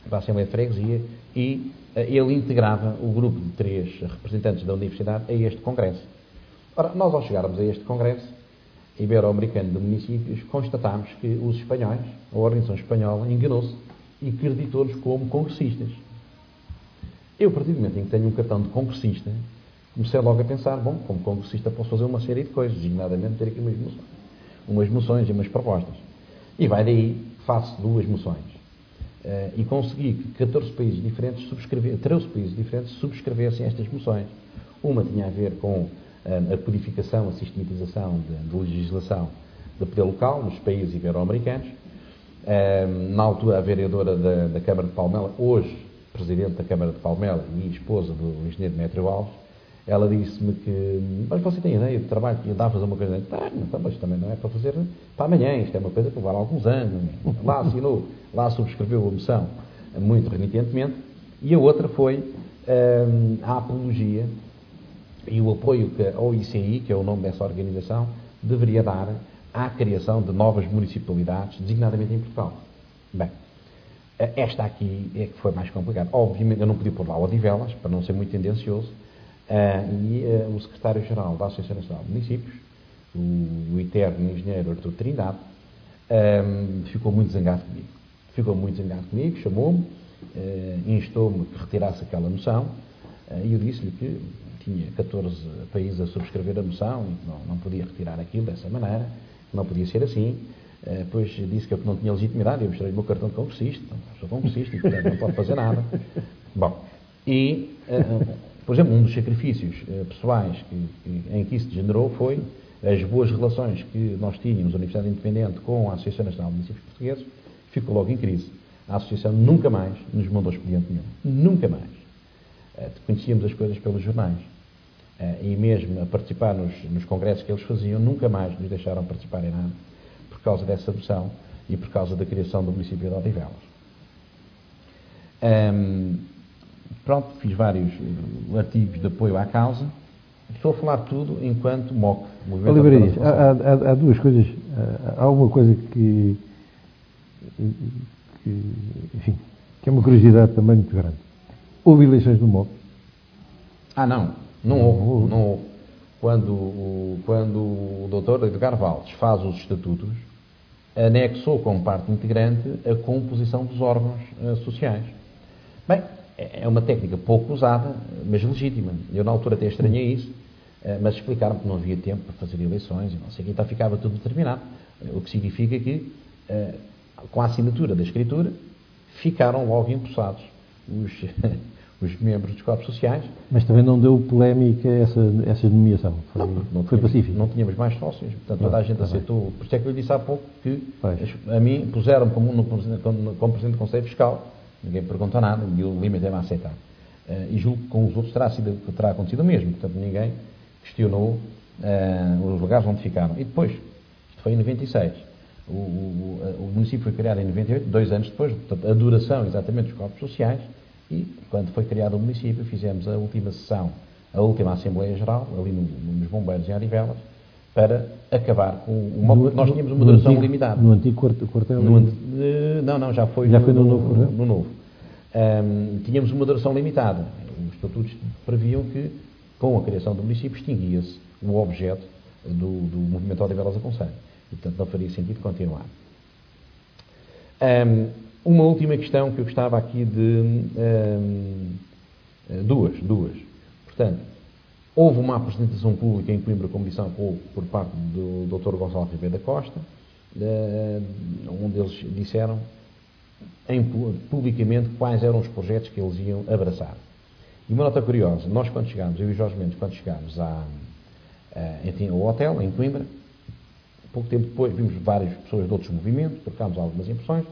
para a Assembleia de Freguesia, e ele integrava o grupo de 3 representantes da universidade a este congresso. Ora, nós ao chegarmos a este congresso, Ibero-Americano de Municípios, constatámos que os espanhóis, a Organização Espanhola, enganou-se e acreditou-nos como congressistas. Eu, a partir do momento em que tenho um cartão de congressista, comecei logo a pensar, bom, como congressista posso fazer uma série de coisas, designadamente ter aqui umas moções e umas propostas. E vai daí, faço 2 moções. E consegui que 13 países diferentes subscrevessem estas moções. Uma tinha a ver com a codificação, a sistematização de legislação de poder local nos países ibero-americanos. Na altura, a vereadora da Câmara de Palmela, hoje presidente da Câmara de Palmela e esposa do engenheiro Demétrio Alves, ela disse-me que, mas você tem ideia de trabalho que dá a fazer uma coisa? Mas também não é para fazer para amanhã, isto é uma coisa que levar alguns anos. Lá assinou, lá subscreveu a moção muito renitentemente, e a outra foi a apologia e o apoio que a OICI, que é o nome dessa organização, deveria dar à criação de novas municipalidades, designadamente em Portugal. Bem, esta aqui é que foi mais complicada. Obviamente eu não podia pôr lá Odivelas, para não ser muito tendencioso, o secretário-geral da Associação Nacional de Municípios, o eterno engenheiro Artur Trindade, ficou muito zangado comigo. Chamou-me, instou-me que retirasse aquela moção, e eu disse-lhe que tinha 14 países a subscrever a moção e que não podia retirar aquilo dessa maneira, que não podia ser assim. Depois disse que eu não tinha legitimidade, eu mostrei o meu cartão de congressista, sou congressista e portanto não pode fazer nada. Bom, e, por exemplo, um dos sacrifícios pessoais em que isso degenerou foi as boas relações que nós tínhamos, a Universidade Independente, com a Associação Nacional de Municípios Portugueses, ficou logo em crise. A Associação nunca mais nos mandou expediente nenhum. Nunca mais. Conhecíamos as coisas pelos jornais. E mesmo a participar nos congressos que eles faziam, nunca mais nos deixaram participar em nada, por causa dessa moção e por causa da criação do município de Odivelas. Pronto, fiz vários artigos de apoio à causa. Estou a falar tudo enquanto MOC. Oliveira, há 2 coisas. Há uma coisa que enfim, que é uma curiosidade também muito grande. Houve eleições no MOC? Não houve. Quando o Dr. Edgar Valdes faz os estatutos, anexou como parte integrante a composição dos órgãos sociais. Bem, é uma técnica pouco usada, mas legítima. Eu na altura até estranhei isso, mas explicaram que não havia tempo para fazer eleições e não sei o que, então ficava tudo determinado. O que significa que, com a assinatura da escritura, ficaram logo empossados os membros dos corpos sociais. Mas também não deu polémica essa nomeação? Foi pacífico? Não tínhamos mais sócios, portanto toda a gente aceitou. Por isso é que eu lhe disse há pouco que a mim puseram como Presidente do Conselho Fiscal, ninguém perguntou nada e eu limitei-me a aceitar. E julgo que com os outros terá acontecido o mesmo, portanto ninguém questionou os lugares onde ficaram. E depois, isto foi em 96, o município foi criado em 98, 2 anos depois, portanto a duração exatamente dos corpos sociais. E, quando foi criado o município, fizemos a última sessão, a última Assembleia Geral, ali nos Bombeiros, em Odivelas, para acabar com nós tínhamos uma duração limitada. No antigo quartel? Não, já foi no novo. No novo. Tínhamos uma duração limitada. Os estatutos previam que, com a criação do município, extinguia-se o objeto do movimento Odivelas a Conselho. E, portanto, não faria sentido continuar. Uma última questão que eu gostava aqui de... duas. Portanto, houve uma apresentação pública em Coimbra, como disse há pouco, por parte do Dr. Gonçalo Ribeiro da Costa, onde eles disseram publicamente quais eram os projetos que eles iam abraçar. E uma nota curiosa, nós quando chegámos, eu e Jorge Mendes, quando chegámos ao hotel, em Coimbra, pouco tempo depois vimos várias pessoas de outros movimentos, trocámos algumas impressões.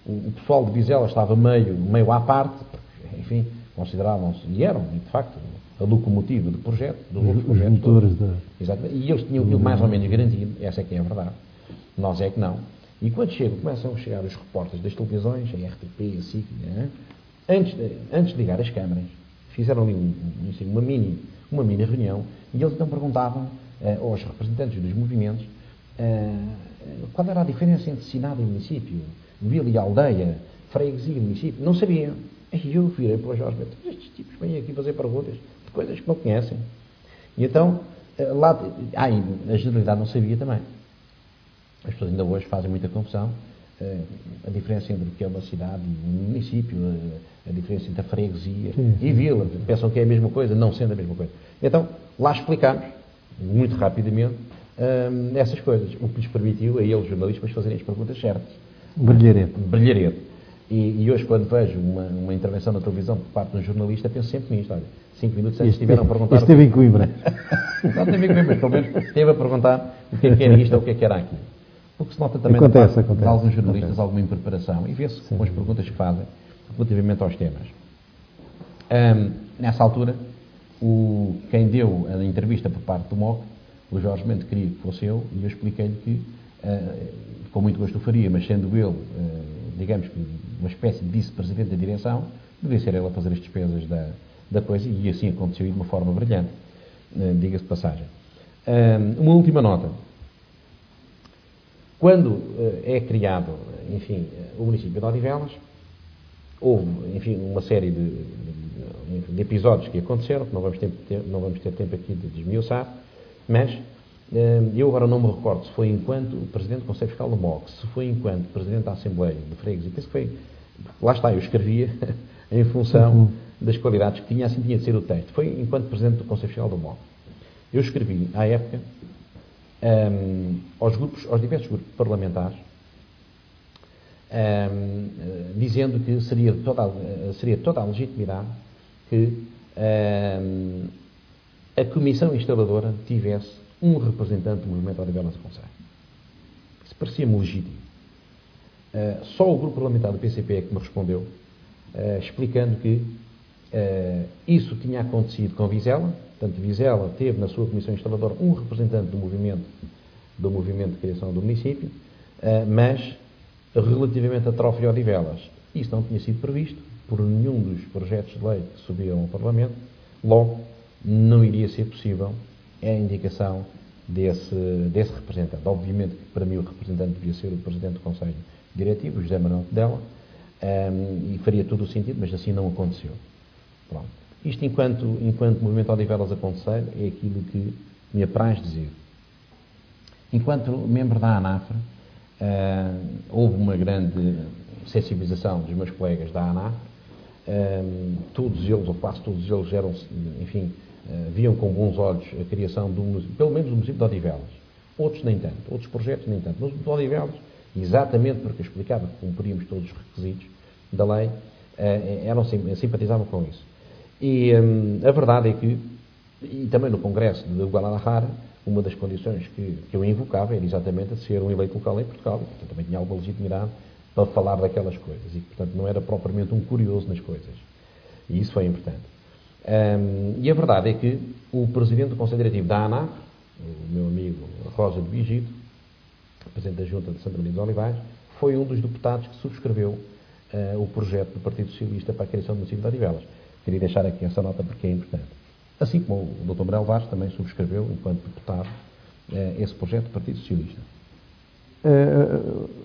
O pessoal de Vizela estava meio à parte, porque, enfim, consideravam-se, e eram, de facto, a locomotiva do projeto, dos outros projetos todos. Exatamente. E eles tinham aquilo mais ou menos garantido, essa é que é a verdade. Nós é que não. E quando começam a chegar os repórteres das televisões, a RTP, a SIC, antes de ligar as câmaras, fizeram ali uma mini reunião, e eles então perguntavam aos representantes dos movimentos qual era a diferença entre cidade e município, vila e aldeia, freguesia e município. Não sabiam. E eu virei para os Jorge Mendes, estes tipos vêm aqui fazer perguntas de coisas que não conhecem. E então, a generalidade não sabia também. as pessoas ainda hoje fazem muita confusão, a diferença entre o que é uma cidade e um município, a diferença entre a freguesia e vila, pensam que é a mesma coisa, não sendo a mesma coisa. Então, lá explicamos, muito rapidamente, essas coisas, o que lhes permitiu a eles, jornalistas, fazerem as perguntas certas. Brilharete. E hoje, quando vejo uma intervenção na televisão por parte de um jornalista, penso sempre nisto, olha, 5 minutos antes estiveram a perguntar... Esteve em Coimbra. Não teve em Coimbra, mas pelo menos esteve a perguntar o que é que era isto ou o que é que era aquilo. Porque se nota também acontece. de alguns jornalistas alguma impreparação e vê-se com as perguntas que fazem relativamente aos temas. Nessa altura, quem deu a entrevista por parte do MOC, o Jorge Mendes, queria que fosse eu, e eu expliquei-lhe que, com muito gosto o faria, mas sendo ele, digamos que uma espécie de vice-presidente da direção, devia ser ele a fazer as despesas da coisa, e assim aconteceu de uma forma brilhante, diga-se de passagem. Uma última nota. Quando é criado, enfim, o município de Odivelas, houve, enfim, uma série de episódios que aconteceram, que não vamos ter tempo aqui de desmiuçar, mas eu agora não me recordo se foi enquanto Presidente do Conselho Fiscal do MOC, se foi enquanto Presidente da Assembleia de Freguesia, penso que foi, lá está, eu escrevia em função das qualidades que tinha, assim tinha de ser o texto, foi enquanto Presidente do Conselho Fiscal do MOC. Eu escrevi, à época, aos diversos grupos parlamentares, dizendo que seria toda a legitimidade que a Comissão Instaladora tivesse um representante do movimento Odivelas do Conselho. Isso parecia-me legítimo. Só o grupo parlamentar do PCP é que me respondeu, explicando que isso tinha acontecido com Vizela. Portanto, Vizela teve na sua Comissão Instaladora um representante do movimento de criação do município, mas relativamente a Trófio Odivelas, isso não tinha sido previsto por nenhum dos projetos de lei que subiram ao Parlamento, logo não iria ser possível a indicação desse representante. Obviamente que para mim o representante devia ser o Presidente do Conselho Diretivo, José Manuel Tedela, e faria todo o sentido, mas assim não aconteceu. Pronto. Isto, enquanto movimento Odivelas acontecer, é aquilo que me apraz dizer. Enquanto membro da ANAFRE, houve uma grande sensibilização dos meus colegas da ANAFRE. Todos eles, ou quase todos eles, enfim, viam com bons olhos a criação pelo menos do município de Odivelas. Outros nem tanto, outros projetos nem tanto. Mas o de Odivelas, exatamente porque eu explicava que cumpríamos todos os requisitos da lei, simpatizavam com isso. E a verdade é que, e também no Congresso de Guadalajara, uma das condições que eu invocava era exatamente a ser um eleito local em Portugal, e portanto também tinha alguma legitimidade para falar daquelas coisas, e portanto não era propriamente um curioso nas coisas. E isso foi importante. E a verdade é que o Presidente do Conselho Diretivo da ANAF, o meu amigo Rosa de Vigito, Presidente da Junta de Santa Maria dos Olivais, foi um dos deputados que subscreveu o projeto do Partido Socialista para a criação do município de Odivelas. Queria deixar aqui essa nota porque é importante. Assim como o Dr. Manuel Vaz também subscreveu, enquanto deputado, esse projeto do Partido Socialista.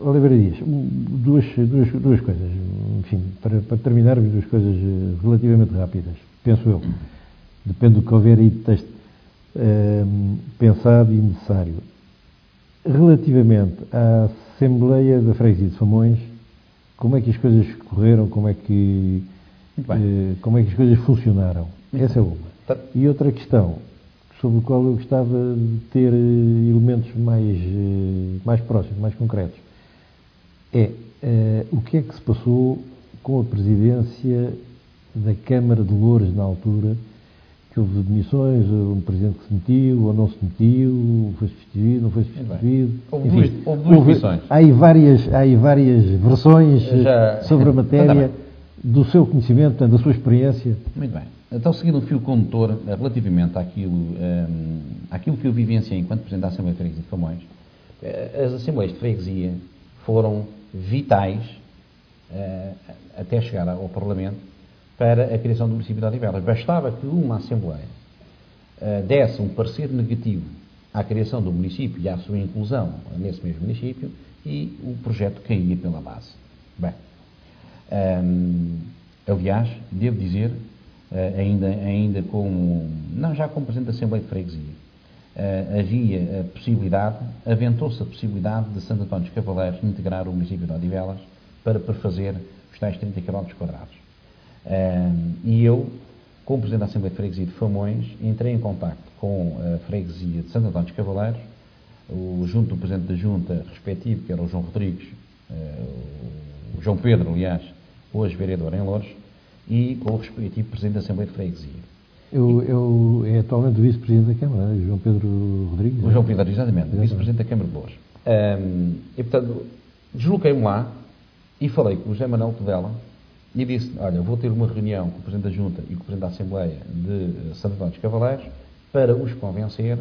Oliveira Dias, duas coisas, enfim, para terminarmos, duas coisas relativamente rápidas, penso eu. Depende do que houver aí de texto pensado e necessário. Relativamente à Assembleia da Freguesia de Famões, como é que as coisas correram, como é que as coisas funcionaram? Essa é uma. E outra questão, sobre a qual eu gostava de ter elementos mais próximos, mais concretos, é o que é que se passou com a presidência da Câmara de Loures na altura, que houve demissões, um presidente que se metiu ou não se metiu, foi substituído, não foi substituído. Houve duas demissões. Há aí várias versões sobre a matéria, do seu conhecimento, portanto, da sua experiência. Muito bem. Então, seguindo o fio condutor, relativamente àquilo que eu vivenciei enquanto Presidente da Assembleia de Freguesia de Famões, as Assembleias de Freguesia foram vitais até chegar ao Parlamento para a criação do município de Odivelas. Bastava que uma Assembleia desse um parecer negativo à criação do município e à sua inclusão nesse mesmo município e o projeto caía pela base. Bem, aliás, devo dizer, ainda como, não já como Presidente da Assembleia de Freguesia, havia a possibilidade, aventou-se a possibilidade de Santo António dos Cavaleiros integrar o município de Odivelas para perfazer os tais 30 km quadrados. E eu, como Presidente da Assembleia de Freguesia de Famões, entrei em contacto com a Freguesia de Santo António dos Cavaleiros, junto do Presidente da Junta respectivo, que era o João Rodrigues, o João Pedro, aliás, hoje vereador em Loures, e com o respectivo Presidente da Assembleia de Freguesia. É atualmente o Vice-Presidente da Câmara, João Pedro Rodrigues? O João Pedro, exatamente, Vice-Presidente da Câmara de Loures. E, portanto, desloquei-me lá e falei com o José Manuel Tudela e disse, olha, vou ter uma reunião com o Presidente da Junta e com o Presidente da Assembleia de Santo António dos Cavaleiros para os convencer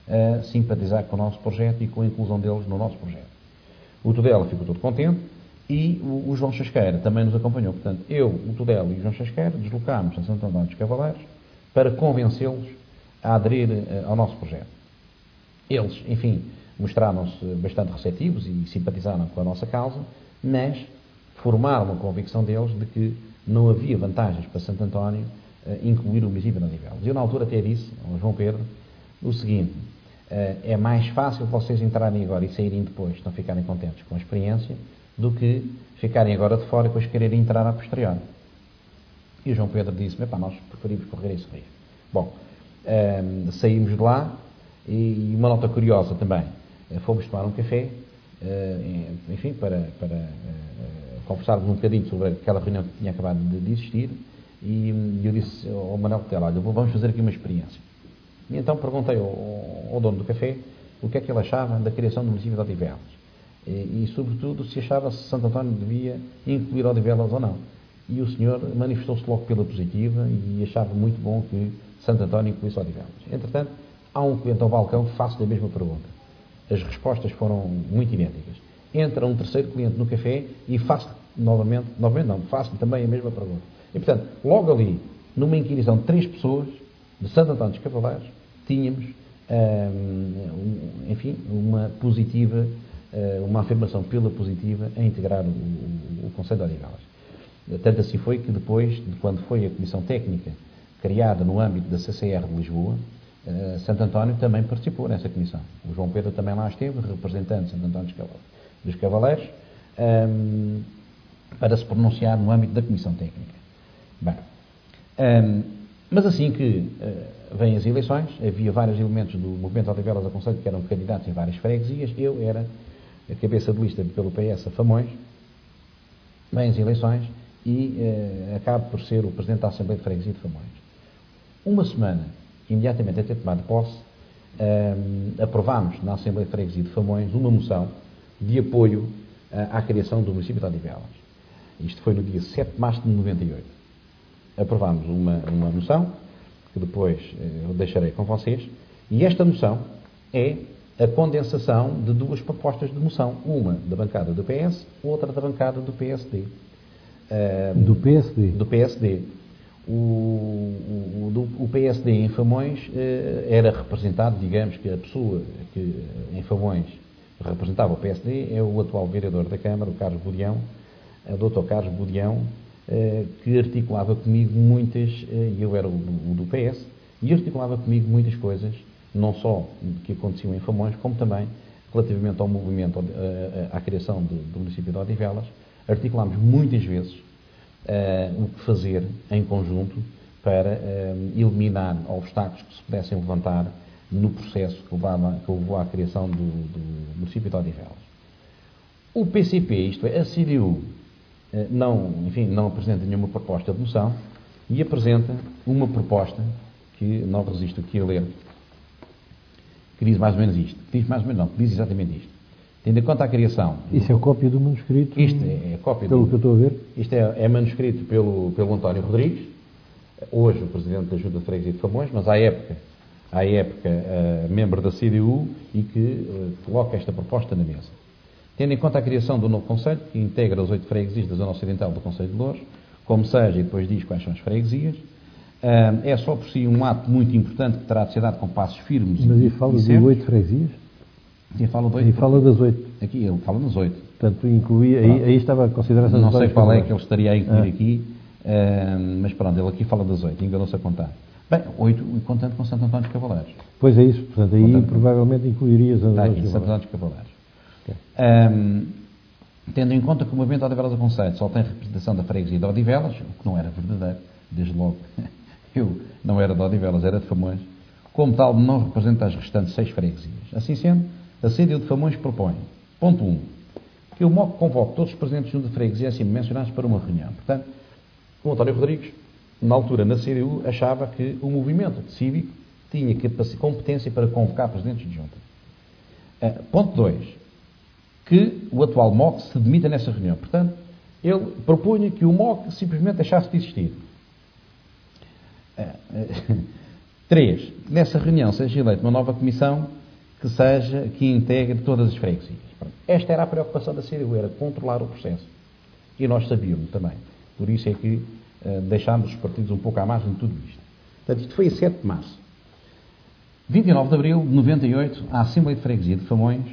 a simpatizar com o nosso projeto e com a inclusão deles no nosso projeto. O Tudela ficou todo contente e o João Chasqueira também nos acompanhou. Portanto, eu, o Tudela e o João Chasqueira deslocámos a Santo António dos Cavaleiros para convencê-los a aderir ao nosso projeto. Eles, enfim, mostraram-se bastante receptivos e simpatizaram com a nossa causa, mas formaram a convicção deles de que não havia vantagens para Santo António incluir o município de Odivelas. Eu, na altura, até disse ao João Pedro o seguinte, é mais fácil vocês entrarem agora e saírem depois, não ficarem contentes com a experiência, do que ficarem agora de fora e depois quererem entrar a posteriori. E o João Pedro disse, nós preferimos correr esse risco. Bom, saímos de lá e uma nota curiosa também, fomos tomar um café, enfim, para conversarmos um bocadinho sobre aquela reunião que tinha acabado de existir e eu disse ao Manuel Tudela, olha, vamos fazer aqui uma experiência. E então perguntei ao dono do café o que é que ele achava da criação do município de Odivelas e sobretudo, se achava se Santo António devia incluir Odivelas ou não. E o senhor manifestou-se logo pela positiva e achava muito bom que Santo António incluísse Odivelas. Entretanto, há um cliente ao balcão que faz-lhe a mesma pergunta. As respostas foram muito idênticas. Entra um terceiro cliente no café e faz-lhe faz-lhe também a mesma pergunta. E, portanto, logo ali, numa inquirição de 3 pessoas, de Santo António dos Cavaleiros, tínhamos, enfim, uma positiva, uma afirmação pela positiva a integrar o Conselho de Odivelas. Tanto assim foi que depois, quando foi a Comissão Técnica criada no âmbito da CCR de Lisboa, Santo António também participou nessa comissão. O João Pedro também lá esteve, representante de Santo António dos Cavaleiros, para se pronunciar no âmbito da Comissão Técnica. Bem, mas assim que vêm as eleições, havia vários elementos do movimento Odivelas a Conselho que eram candidatos em várias freguesias, eu era a cabeça de lista pelo PS a Famões, vêm as eleições e acabo por ser o Presidente da Assembleia de Freguesia de Famões. Uma semana, imediatamente a ter tomado posse, aprovámos na Assembleia de Freguesia de Famões uma moção de apoio à criação do município de Odivelas. Isto foi no dia 7 de março de 98. Aprovámos uma moção, que depois eu deixarei com vocês, e esta moção é a condensação de 2 propostas de moção, uma da bancada do PS, outra da bancada do PSD. Do PSD? Do PSD. O PSD em Famões era representado, digamos que a pessoa que em Famões representava o PSD é o atual vereador da Câmara, o Carlos Budião, o Dr. Carlos Budião, que articulava comigo muitas, eu era o do PS, e articulava comigo muitas coisas, não só que aconteciam em Famões, como também relativamente ao movimento, à criação do município de Odivelas. Articulámos muitas vezes o que fazer em conjunto para eliminar obstáculos que se pudessem levantar no processo que levou à criação do município de Odivelas. O PCP, isto é, a CDU, não apresenta nenhuma proposta de moção e apresenta uma proposta que não resisto aqui a ler, que diz mais ou menos isto. Que diz exatamente isto. Tendo em conta a criação... Isso é cópia do manuscrito? Isto é cópia pelo que eu estou a ver? Isto é manuscrito pelo António Rodrigues, hoje o Presidente da Junta de Freguesia de Famões, mas à época membro da CDU e que coloca esta proposta na mesa. Tendo em conta a criação do novo Conselho, que integra as 8 freguesias da zona ocidental do Conselho de Loures, como seja, e depois diz quais são as freguesias, é só por si um ato muito importante que terá de ser dado com passos firmes. Mas ele fala de 8 freguesias? Sim, fala de 8. E fala das 8. Aqui ele fala nas 8. Portanto, incluía, aí estava a consideração... Não sei qual é que ele estaria a incluir aqui, mas pronto, ele aqui fala das 8, enganou-se a contar. Bem, 8, contando com Santo António dos Cavaleiros. Pois é isso, portanto, aí Contando provavelmente incluirias a Está aqui, Santo António dos Cavaleiros. Tendo em conta que o movimento de Odivelas Aconselho só tem representação da freguesia de Odivelas, o que não era verdadeiro, desde logo eu não era de Odivelas, era de Famões, como tal não representa as restantes 6 freguesias. Assim sendo, a CDU de Famões propõe, ponto 1, que o MOC convoque todos os presentes junto de freguesia acima mencionados para uma reunião. Portanto, o António Rodrigues, na altura na CDU, achava que o movimento cívico tinha competência para convocar presidentes de junta. Ponto 2, que o atual MOC se demita nessa reunião. Portanto, ele propunha que o MOC simplesmente deixasse de existir. 3, que nessa reunião seja eleita uma nova comissão que integre todas as freguesias. Esta era a preocupação da CDU, era controlar o processo. E nós sabíamos também. Por isso é que deixámos os partidos um pouco à margem de tudo isto. Portanto, isto foi a 7 de março. 29 de abril de 98, a Assembleia de Freguesia de Famões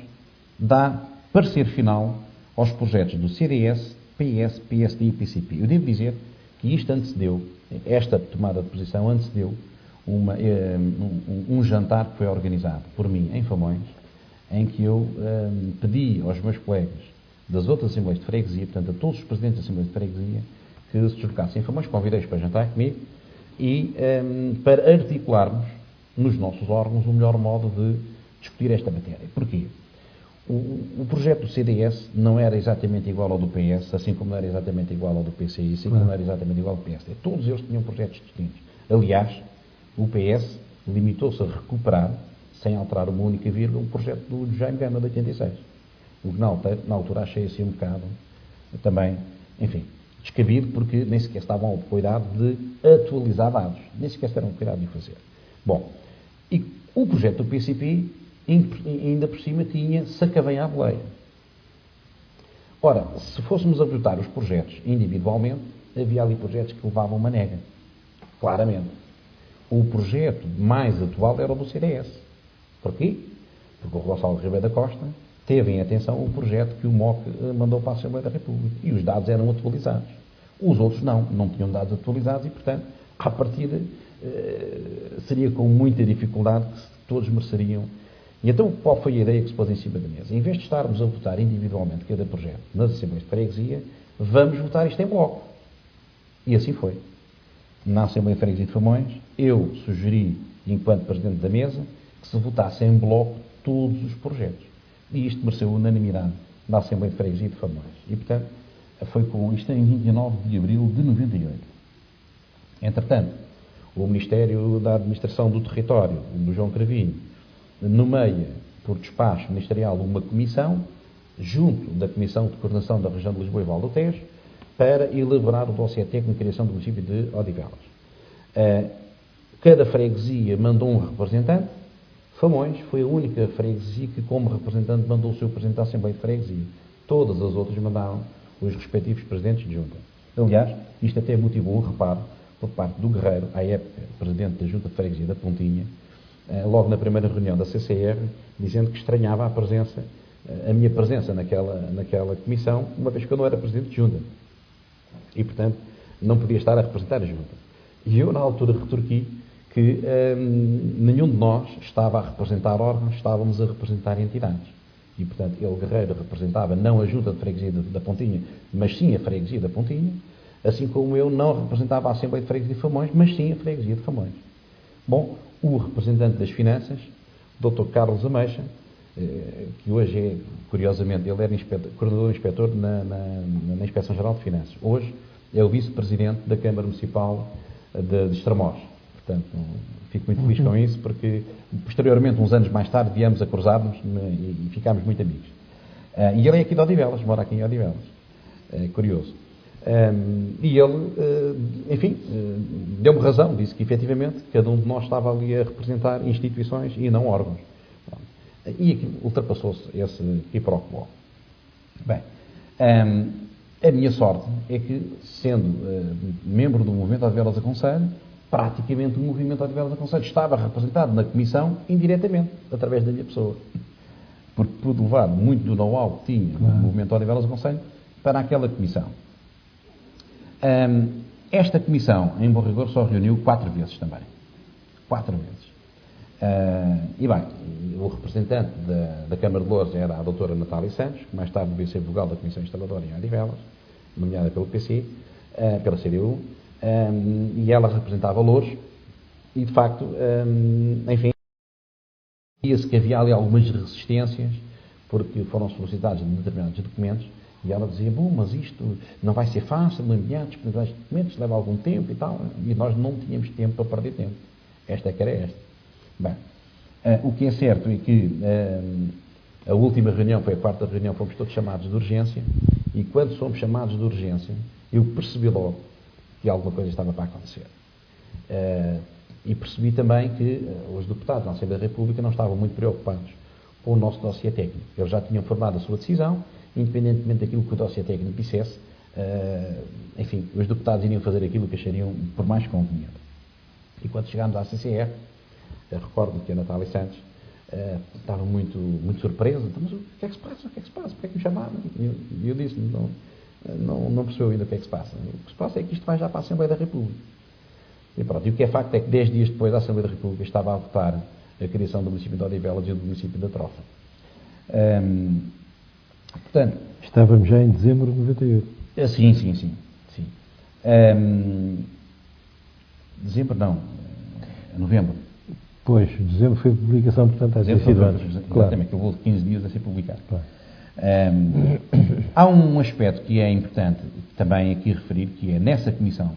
dá parecer final aos projetos do CDS, PS, PSD e PCP. Eu devo dizer que isto antecedeu, esta tomada de posição antecedeu um jantar que foi organizado por mim em Famões, em que eu pedi aos meus colegas das outras Assembleias de Freguesia, portanto a todos os presidentes das Assembleias de Freguesia, que se deslocassem em Famões, convidei-os para jantar comigo e para articularmos nos nossos órgãos o melhor modo de discutir esta matéria. Porquê? O projeto do CDS não era exatamente igual ao do PS, assim como não era exatamente igual ao do PCI, assim como não era exatamente igual ao do PSD. Todos eles tinham projetos distintos. Aliás, o PS limitou-se a recuperar, sem alterar uma única vírgula, o projeto do Jaime Gama de 86. O que na altura achei assim um bocado também, enfim, descabido, porque nem sequer estavam ao cuidado de atualizar dados. Nem sequer tiveram cuidado de o fazer. Bom, e o projeto do PCP, ainda por cima, tinha-se bem à boleia. Ora, se fôssemos a votar os projetos individualmente, havia ali projetos que levavam uma nega. Claramente. O projeto mais atual era o do CDS. Porquê? Porque o Gonçalo Ribeiro da Costa teve em atenção o projeto que o MOC mandou para a Assembleia da República. E os dados eram atualizados. Os outros não tinham dados atualizados e, portanto, à partida, seria com muita dificuldade que todos mereceriam. E então, qual foi a ideia que se pôs em cima da mesa? Em vez de estarmos a votar individualmente cada projeto nas Assembleias de Freguesia, vamos votar isto em bloco. E assim foi. Na Assembleia de Freguesia de Famões, eu sugeri, enquanto Presidente da Mesa, que se votasse em bloco todos os projetos. E isto mereceu unanimidade na Assembleia de Freguesia de Famões. E, portanto, foi com isto em 29 de abril de 98. Entretanto, o Ministério da Administração do Território, do João Cravinho, nomeia, por despacho ministerial, uma comissão, junto da Comissão de Coordenação da Região de Lisboa e Val do Tejo, para elaborar o dossiê técnico de criação do município de Odivelas. Cada freguesia mandou um representante. Famões foi a única freguesia que, como representante, mandou o seu presidente da Assembleia de Freguesia. Todas as outras mandaram os respectivos presidentes de junta. Aliás, isto até motivou um reparo por parte do Guerreiro, à época presidente da Junta de Freguesia da Pontinha, logo na primeira reunião da CCR, dizendo que estranhava a minha presença naquela comissão, uma vez que eu não era presidente de junta. E, portanto, não podia estar a representar a junta. E eu, na altura, retorqui que nenhum de nós estava a representar órgãos, estávamos a representar entidades. E, portanto, ele, Guerreiro, representava não a Junta de Freguesia da Pontinha, mas sim a Freguesia da Pontinha, assim como eu não representava a Assembleia de Freguesia de Famões, mas sim a Freguesia de Famões. Bom, o representante das Finanças, Dr. Carlos Ameixa, que hoje é, curiosamente, ele era coordenador inspetor na Inspeção-Geral de Finanças. Hoje é o vice-presidente da Câmara Municipal de Estremoz. Portanto, fico muito feliz com isso, porque posteriormente, uns anos mais tarde, viemos a cruzar-nos e ficámos muito amigos. E ele é aqui de Odivelas, mora aqui em Odivelas. É curioso. E ele, enfim, deu-me razão, disse que efetivamente cada um de nós estava ali a representar instituições e não órgãos. E aqui ultrapassou-se esse quiproquo. Bem, a minha sorte é que, sendo membro do Movimento Odivelas Aconselho, praticamente o Movimento Odivelas Aconselho estava representado na Comissão indiretamente, através da minha pessoa. Porque pude levar muito do know-how que tinha no Movimento Odivelas Aconselho para aquela Comissão. Esta Comissão, em bom rigor, só reuniu 4 vezes também. 4 vezes. E bem, o representante da Câmara de Louros era a doutora Natália Santos, que mais tarde veio ser vogal da Comissão Instaladora em Odivelas, nomeada pelo PC, pela CDU, e ela representava Louros, e de facto, enfim, via-se que havia ali algumas resistências, porque foram solicitados determinados documentos, e ela dizia, bom, mas isto não vai ser fácil, no imediato, disponibilizar estes documentos, leva algum tempo e tal, e nós não tínhamos tempo para perder tempo. Esta é que era esta. Bem, o que é certo é que a última reunião, foi a quarta reunião, fomos todos chamados de urgência, e quando somos chamados de urgência, eu percebi logo que alguma coisa estava para acontecer. E percebi também que os deputados da Assembleia da República não estavam muito preocupados com o nosso dossiê técnico. Eles já tinham formado a sua decisão, independentemente daquilo que o dossiê técnico dissesse, enfim, os deputados iriam fazer aquilo que achariam por mais conveniente. E quando chegámos à CCR, recordo que a Natália Santos estava muito surpresa. Mas o que é que se passa? O que é que se passa? Porquê é que me chamaram? E eu disse, não percebeu ainda o que é que se passa. O que se passa é que isto vai já para a Assembleia da República. E pronto, e o que é facto é que 10 dias depois a Assembleia da República estava a votar a criação do município de Odivelas e do município da Trofa. Portanto, estávamos já em dezembro de 98. Sim. Dezembro não, novembro. Pois, dezembro foi a publicação, portanto, há sido antes. Exatamente, que levou 15 dias a ser publicado. Claro. Há um aspecto que é importante também aqui referir, que é nessa comissão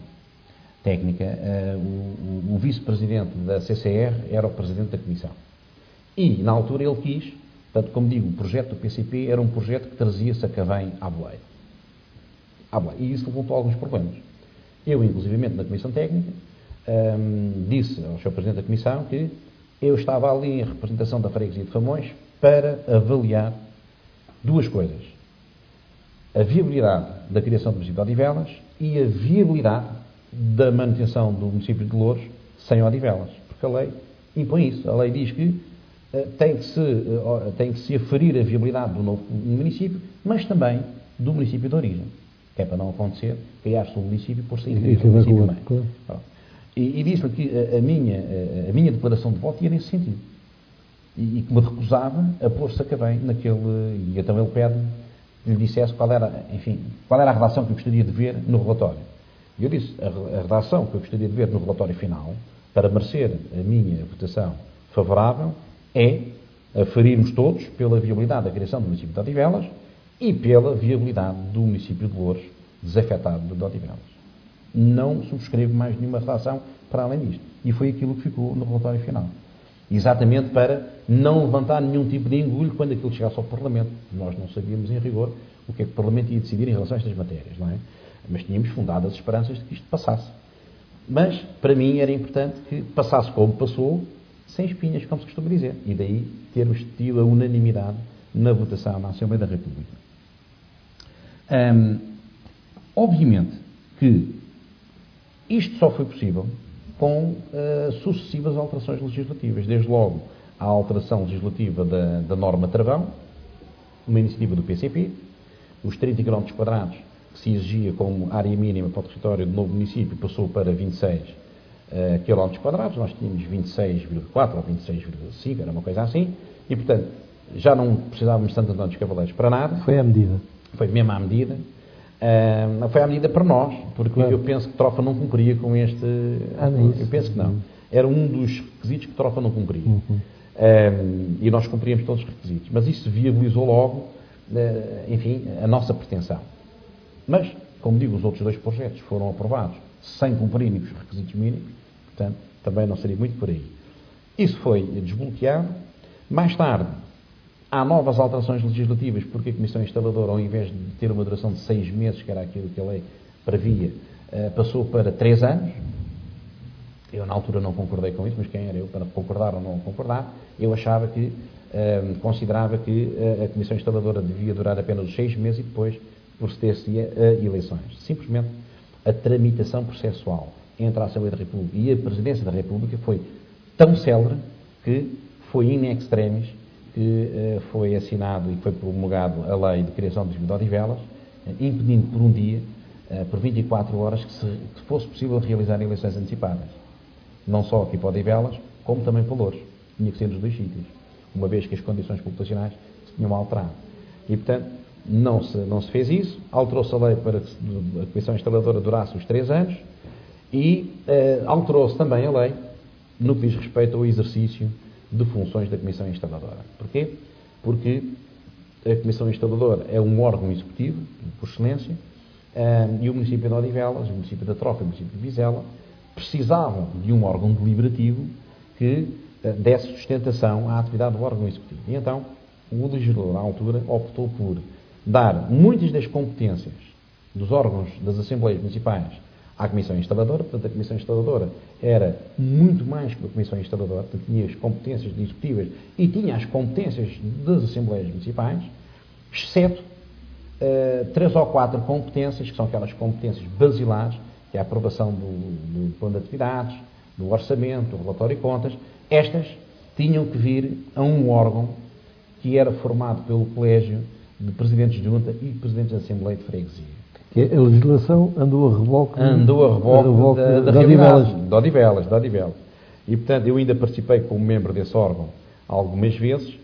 técnica, o vice-presidente da CCR era o presidente da comissão. E, na altura, ele quis, portanto, como digo, o projeto do PCP era um projeto que trazia Sacavém à boleia. E isso levantou alguns problemas. Eu, inclusivamente, na comissão técnica, disse ao Sr. Presidente da Comissão que eu estava ali em representação da Freguesia de Famões para avaliar duas coisas. A viabilidade da criação do município de Odivelas e a viabilidade da manutenção do município de Louros sem Odivelas. Porque a lei impõe isso. A lei diz que tem que se aferir a viabilidade do novo município, mas também do município de origem. Que é para não acontecer criar-se um município por sair do município mãe. E disse-me que a minha declaração de voto ia nesse sentido. E que me recusava a pôr Sacavém naquele... E então ele pede que lhe dissesse qual era a redação que eu gostaria de ver no relatório. E eu disse, a redação que eu gostaria de ver no relatório final, para merecer a minha votação favorável, é aferirmos todos pela viabilidade da criação do município de Odivelas e pela viabilidade do município de Louros desafetado de Odivelas. Não subscrevo mais nenhuma redação para além disto. E foi aquilo que ficou no relatório final. Exatamente para não levantar nenhum tipo de engulho quando aquilo chegasse ao Parlamento. Nós não sabíamos, em rigor, o que é que o Parlamento ia decidir em relação a estas matérias, não é? Mas tínhamos fundadas esperanças de que isto passasse. Mas, para mim, era importante que passasse como passou, sem espinhas, como se costuma dizer. E daí termos tido a unanimidade na votação na Assembleia da República. Obviamente que isto só foi possível com sucessivas alterações legislativas. Desde logo, a alteração legislativa da norma Travão, uma iniciativa do PCP, os 30 km quadrados que se exigia como área mínima para o território do novo município passou para 26 km quadrados, nós tínhamos 26,4 ou 26,5, era uma coisa assim, e portanto já não precisávamos de Santo Antônio dos Cavaleiros para nada. Foi à medida. Foi mesmo à medida. Foi à medida para nós, porque claro, eu penso que Trofa não cumpria com este... eu penso que não. Era um dos requisitos que Trofa não cumpria. E nós cumpríamos todos os requisitos. Mas isso viabilizou logo, a nossa pretensão. Mas, como digo, os outros dois projetos foram aprovados sem cumprirem os requisitos mínimos, portanto, também não seria muito por aí. Isso foi desbloqueado. Mais tarde, há novas alterações legislativas, porque a Comissão Instaladora, ao invés de ter uma duração de 6 meses, que era aquilo que a lei previa, passou para 3 anos. Eu, na altura, não concordei com isso, mas quem era eu para concordar ou não concordar? Eu achava que, considerava que a Comissão Instaladora devia durar apenas os 6 meses e depois proceder-se a eleições. Simplesmente a tramitação processual entre a Assembleia da República e a Presidência da República foi tão célere que foi in extremis que foi assinado e foi promulgado a lei de criação do município de Odivelas, impedindo por um dia, por 24 horas, que fosse possível realizar eleições antecipadas. não só aqui para Odivelas, como também para Loures. Tinha que ser nos dois sítios, uma vez que as condições populacionais se tinham alterado. E, portanto, não se fez isso, alterou-se a lei para que a Comissão Instaladora durasse os 3 anos e alterou-se também a lei no que diz respeito ao exercício de funções da Comissão Instaladora. Porquê? Porque a Comissão Instaladora é um órgão executivo, por excelência, e o município de Odivelas, o município da Trofa e o município de Vizela precisavam de um órgão deliberativo que desse sustentação à atividade do órgão executivo. E então, o legislador, à altura, optou por dar muitas das competências dos órgãos das Assembleias Municipais à Comissão Instaladora. Portanto, a Comissão Instaladora era muito mais que a Comissão Instaladora, portanto, tinha as competências executivas e tinha as competências das Assembleias Municipais, exceto 3 ou 4 competências, que são aquelas competências basilares, que é a aprovação do plano de atividades, do orçamento, do relatório de contas. Estas tinham que vir a um órgão que era formado pelo Colégio de Presidentes de Junta e Presidentes da Assembleia de Freguesia. Que a legislação andou a reboque da realidade, de Odivelas. E, portanto, eu ainda participei como membro desse órgão algumas vezes,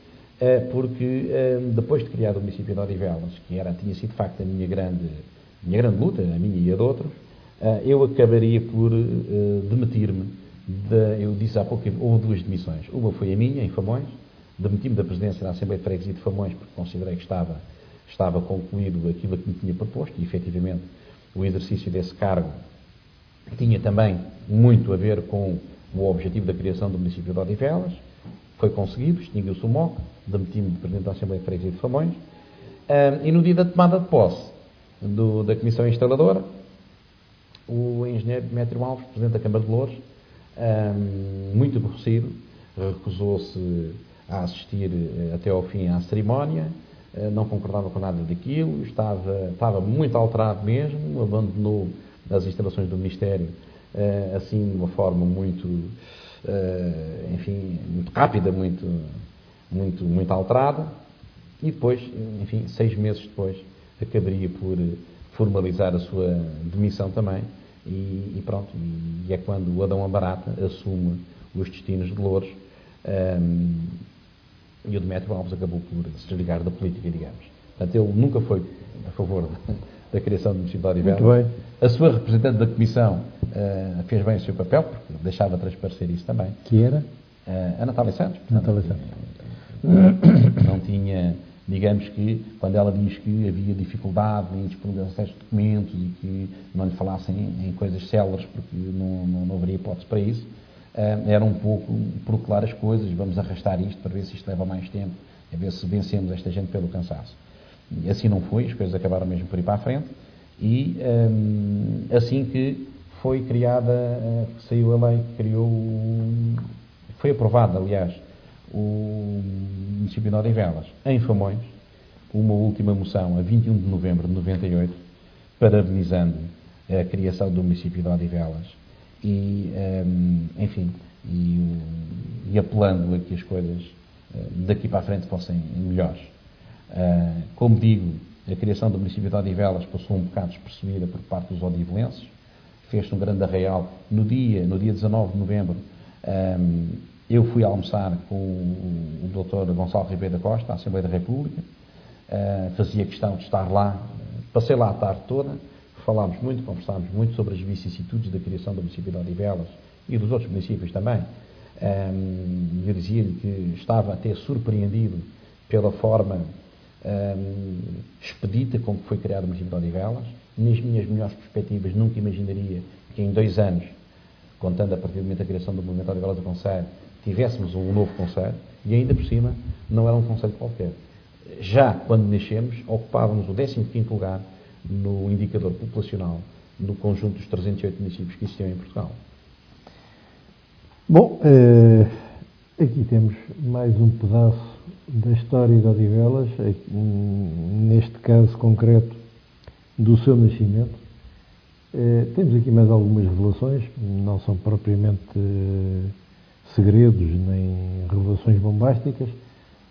porque depois de criar o município de Odivelas, que tinha sido de facto a minha grande luta, a minha e a de outros, eu acabaria por demitir-me. Eu disse há pouco que houve 2 demissões. Uma foi a minha, em Famões, demiti-me da presidência da Assembleia de Freguesia de Famões, porque considerei que estava concluído aquilo que me tinha proposto, e efetivamente o exercício desse cargo tinha também muito a ver com o objetivo da criação do município de Odivelas. Foi conseguido, extinguiu-se o MOC, demiti-me de presidente da Assembleia de Freguesia de Famões, e no dia da tomada de posse da Comissão Instaladora, o engenheiro Demétrio Alves, presidente da Câmara de Loures, muito aborrecido, recusou-se a assistir até ao fim à cerimónia, não concordava com nada daquilo, estava muito alterado mesmo, abandonou as instalações do Ministério assim de uma forma muito, muito rápida, muito alterada, e depois, 6 meses depois, acabaria por formalizar a sua demissão também, e pronto, e é quando o Adão Abarata assume os destinos de Loures, e o Demétrio Alves acabou por se desligar da política, digamos. Portanto, ele nunca foi a favor da criação do município de Odivelas. Muito bem. A sua representante da Comissão fez bem o seu papel, porque deixava transparecer isso também. Que era? A Natália Santos. Natália Santos. Não tinha, digamos que, quando ela diz que havia dificuldade em disponibilizar certos documentos e que não lhe falassem em coisas céleres, porque não haveria hipótese para isso, era um pouco protelar as coisas, vamos arrastar isto para ver se isto leva mais tempo, a ver se vencemos esta gente pelo cansaço. E assim não foi, as coisas acabaram mesmo por ir para a frente, e assim que foi criada, saiu a lei que foi aprovada, aliás, o município de Odivelas, em Famões, uma última moção a 21 de novembro de 98, parabenizando a criação do município de Odivelas e, e apelando a que as coisas daqui para a frente fossem melhores. Como digo, a criação do município de Odivelas passou um bocado despercebida por parte dos odivelenses, fez-se um grande arraial. No dia 19 de novembro, eu fui almoçar com o Dr. Gonçalo Ribeiro da Costa, à Assembleia da República, fazia questão de estar lá, passei lá a tarde toda, falámos muito, conversámos muito sobre as vicissitudes da criação do município de Odivelas e dos outros municípios também. Eu dizia-lhe que estava até surpreendido pela forma expedita com que foi criado o município de Odivelas. Nas minhas melhores perspectivas, nunca imaginaria que em 2 anos, contando a partir do momento da criação do movimento Odivelas do Conselho, tivéssemos um novo Conselho, e ainda por cima não era um Conselho qualquer. Já quando nascemos, ocupávamos o 15º lugar no indicador populacional no conjunto dos 308 municípios que existiam em Portugal. Bom, aqui temos mais um pedaço da história de Odivelas, neste caso concreto do seu nascimento. Temos aqui mais algumas revelações, não são propriamente segredos nem revelações bombásticas,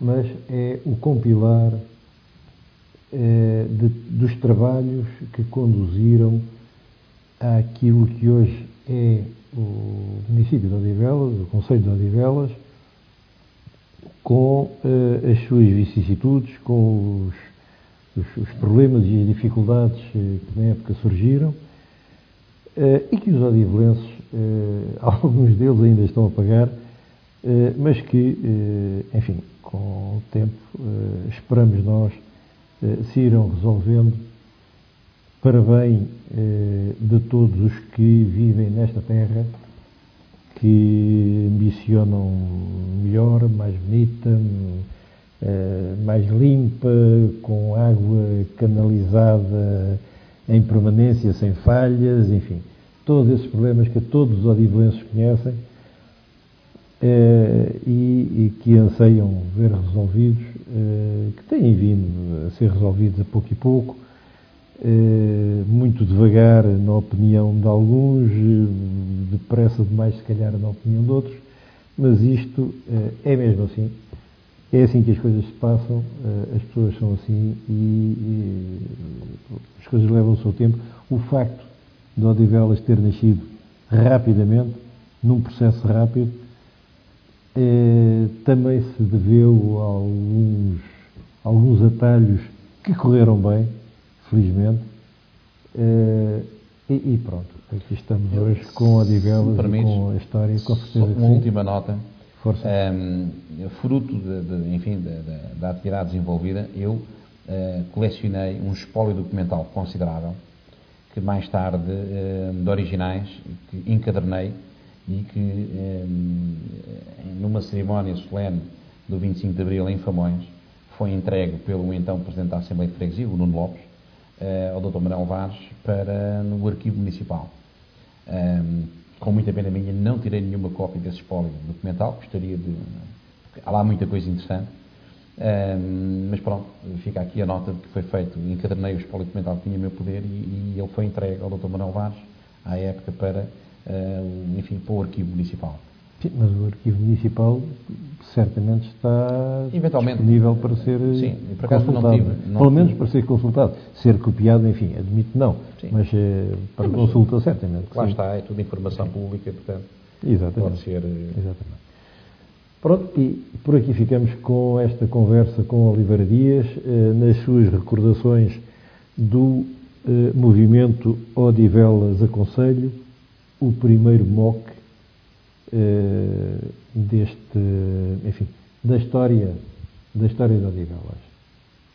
mas é o compilar dos trabalhos que conduziram àquilo que hoje é o município de Odivelas, o concelho de Odivelas, com as suas vicissitudes, com os problemas e as dificuldades que na época surgiram, e que os odivelenses, alguns deles ainda estão a pagar, mas que, enfim, com o tempo, esperamos nós, se irão resolvendo para bem de todos os que vivem nesta terra, que ambicionam melhor, mais bonita, mais limpa, com água canalizada em permanência, sem falhas, enfim, todos esses problemas que todos os odivelenses conhecem e que anseiam ver resolvidos, que têm vindo a ser resolvidos a pouco e pouco, muito devagar na opinião de alguns, depressa demais se calhar na opinião de outros, mas isto é mesmo assim. É assim que as coisas se passam, as pessoas são assim e as coisas levam o seu tempo. O facto de Odivelas ter nascido rapidamente, num processo rápido, também se deveu a alguns atalhos que correram bem, felizmente, e pronto, aqui estamos hoje com Odivelas e com a história, com certeza. Uma última nota. Força. Fruto da atividade desenvolvida, eu colecionei um espólio documental considerável, que mais tarde, de originais, que encadernei e que, numa cerimónia solene do 25 de Abril em Famões, foi entregue pelo então Presidente da Assembleia de Freguesia, o Nuno Lopes, ao Dr. Manuel Vaz, no Arquivo Municipal. Com muita pena minha, não tirei nenhuma cópia desse espólio documental, gostaria de... Há lá muita coisa interessante, mas pronto, fica aqui a nota de que foi feito, encadernei o espólio documental que tinha meu poder e ele foi entregue ao Dr. Manuel Vaz, à época, para o Arquivo Municipal. Sim, mas o Arquivo Municipal certamente está disponível para ser consultado. Pelo menos para ser consultado. Ser copiado, enfim, admito não. Sim. Mas para consulta, certamente. Lá está, é tudo informação pública, portanto, exatamente. Pode ser... Exatamente. Pronto, e por aqui ficamos com esta conversa com Oliveira Dias, nas suas recordações do movimento Odivelas Aconselho, o primeiro MOC da história de Odivelas.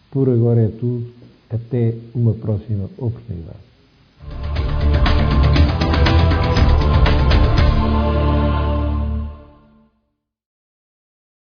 Por agora é tudo. Até uma próxima oportunidade.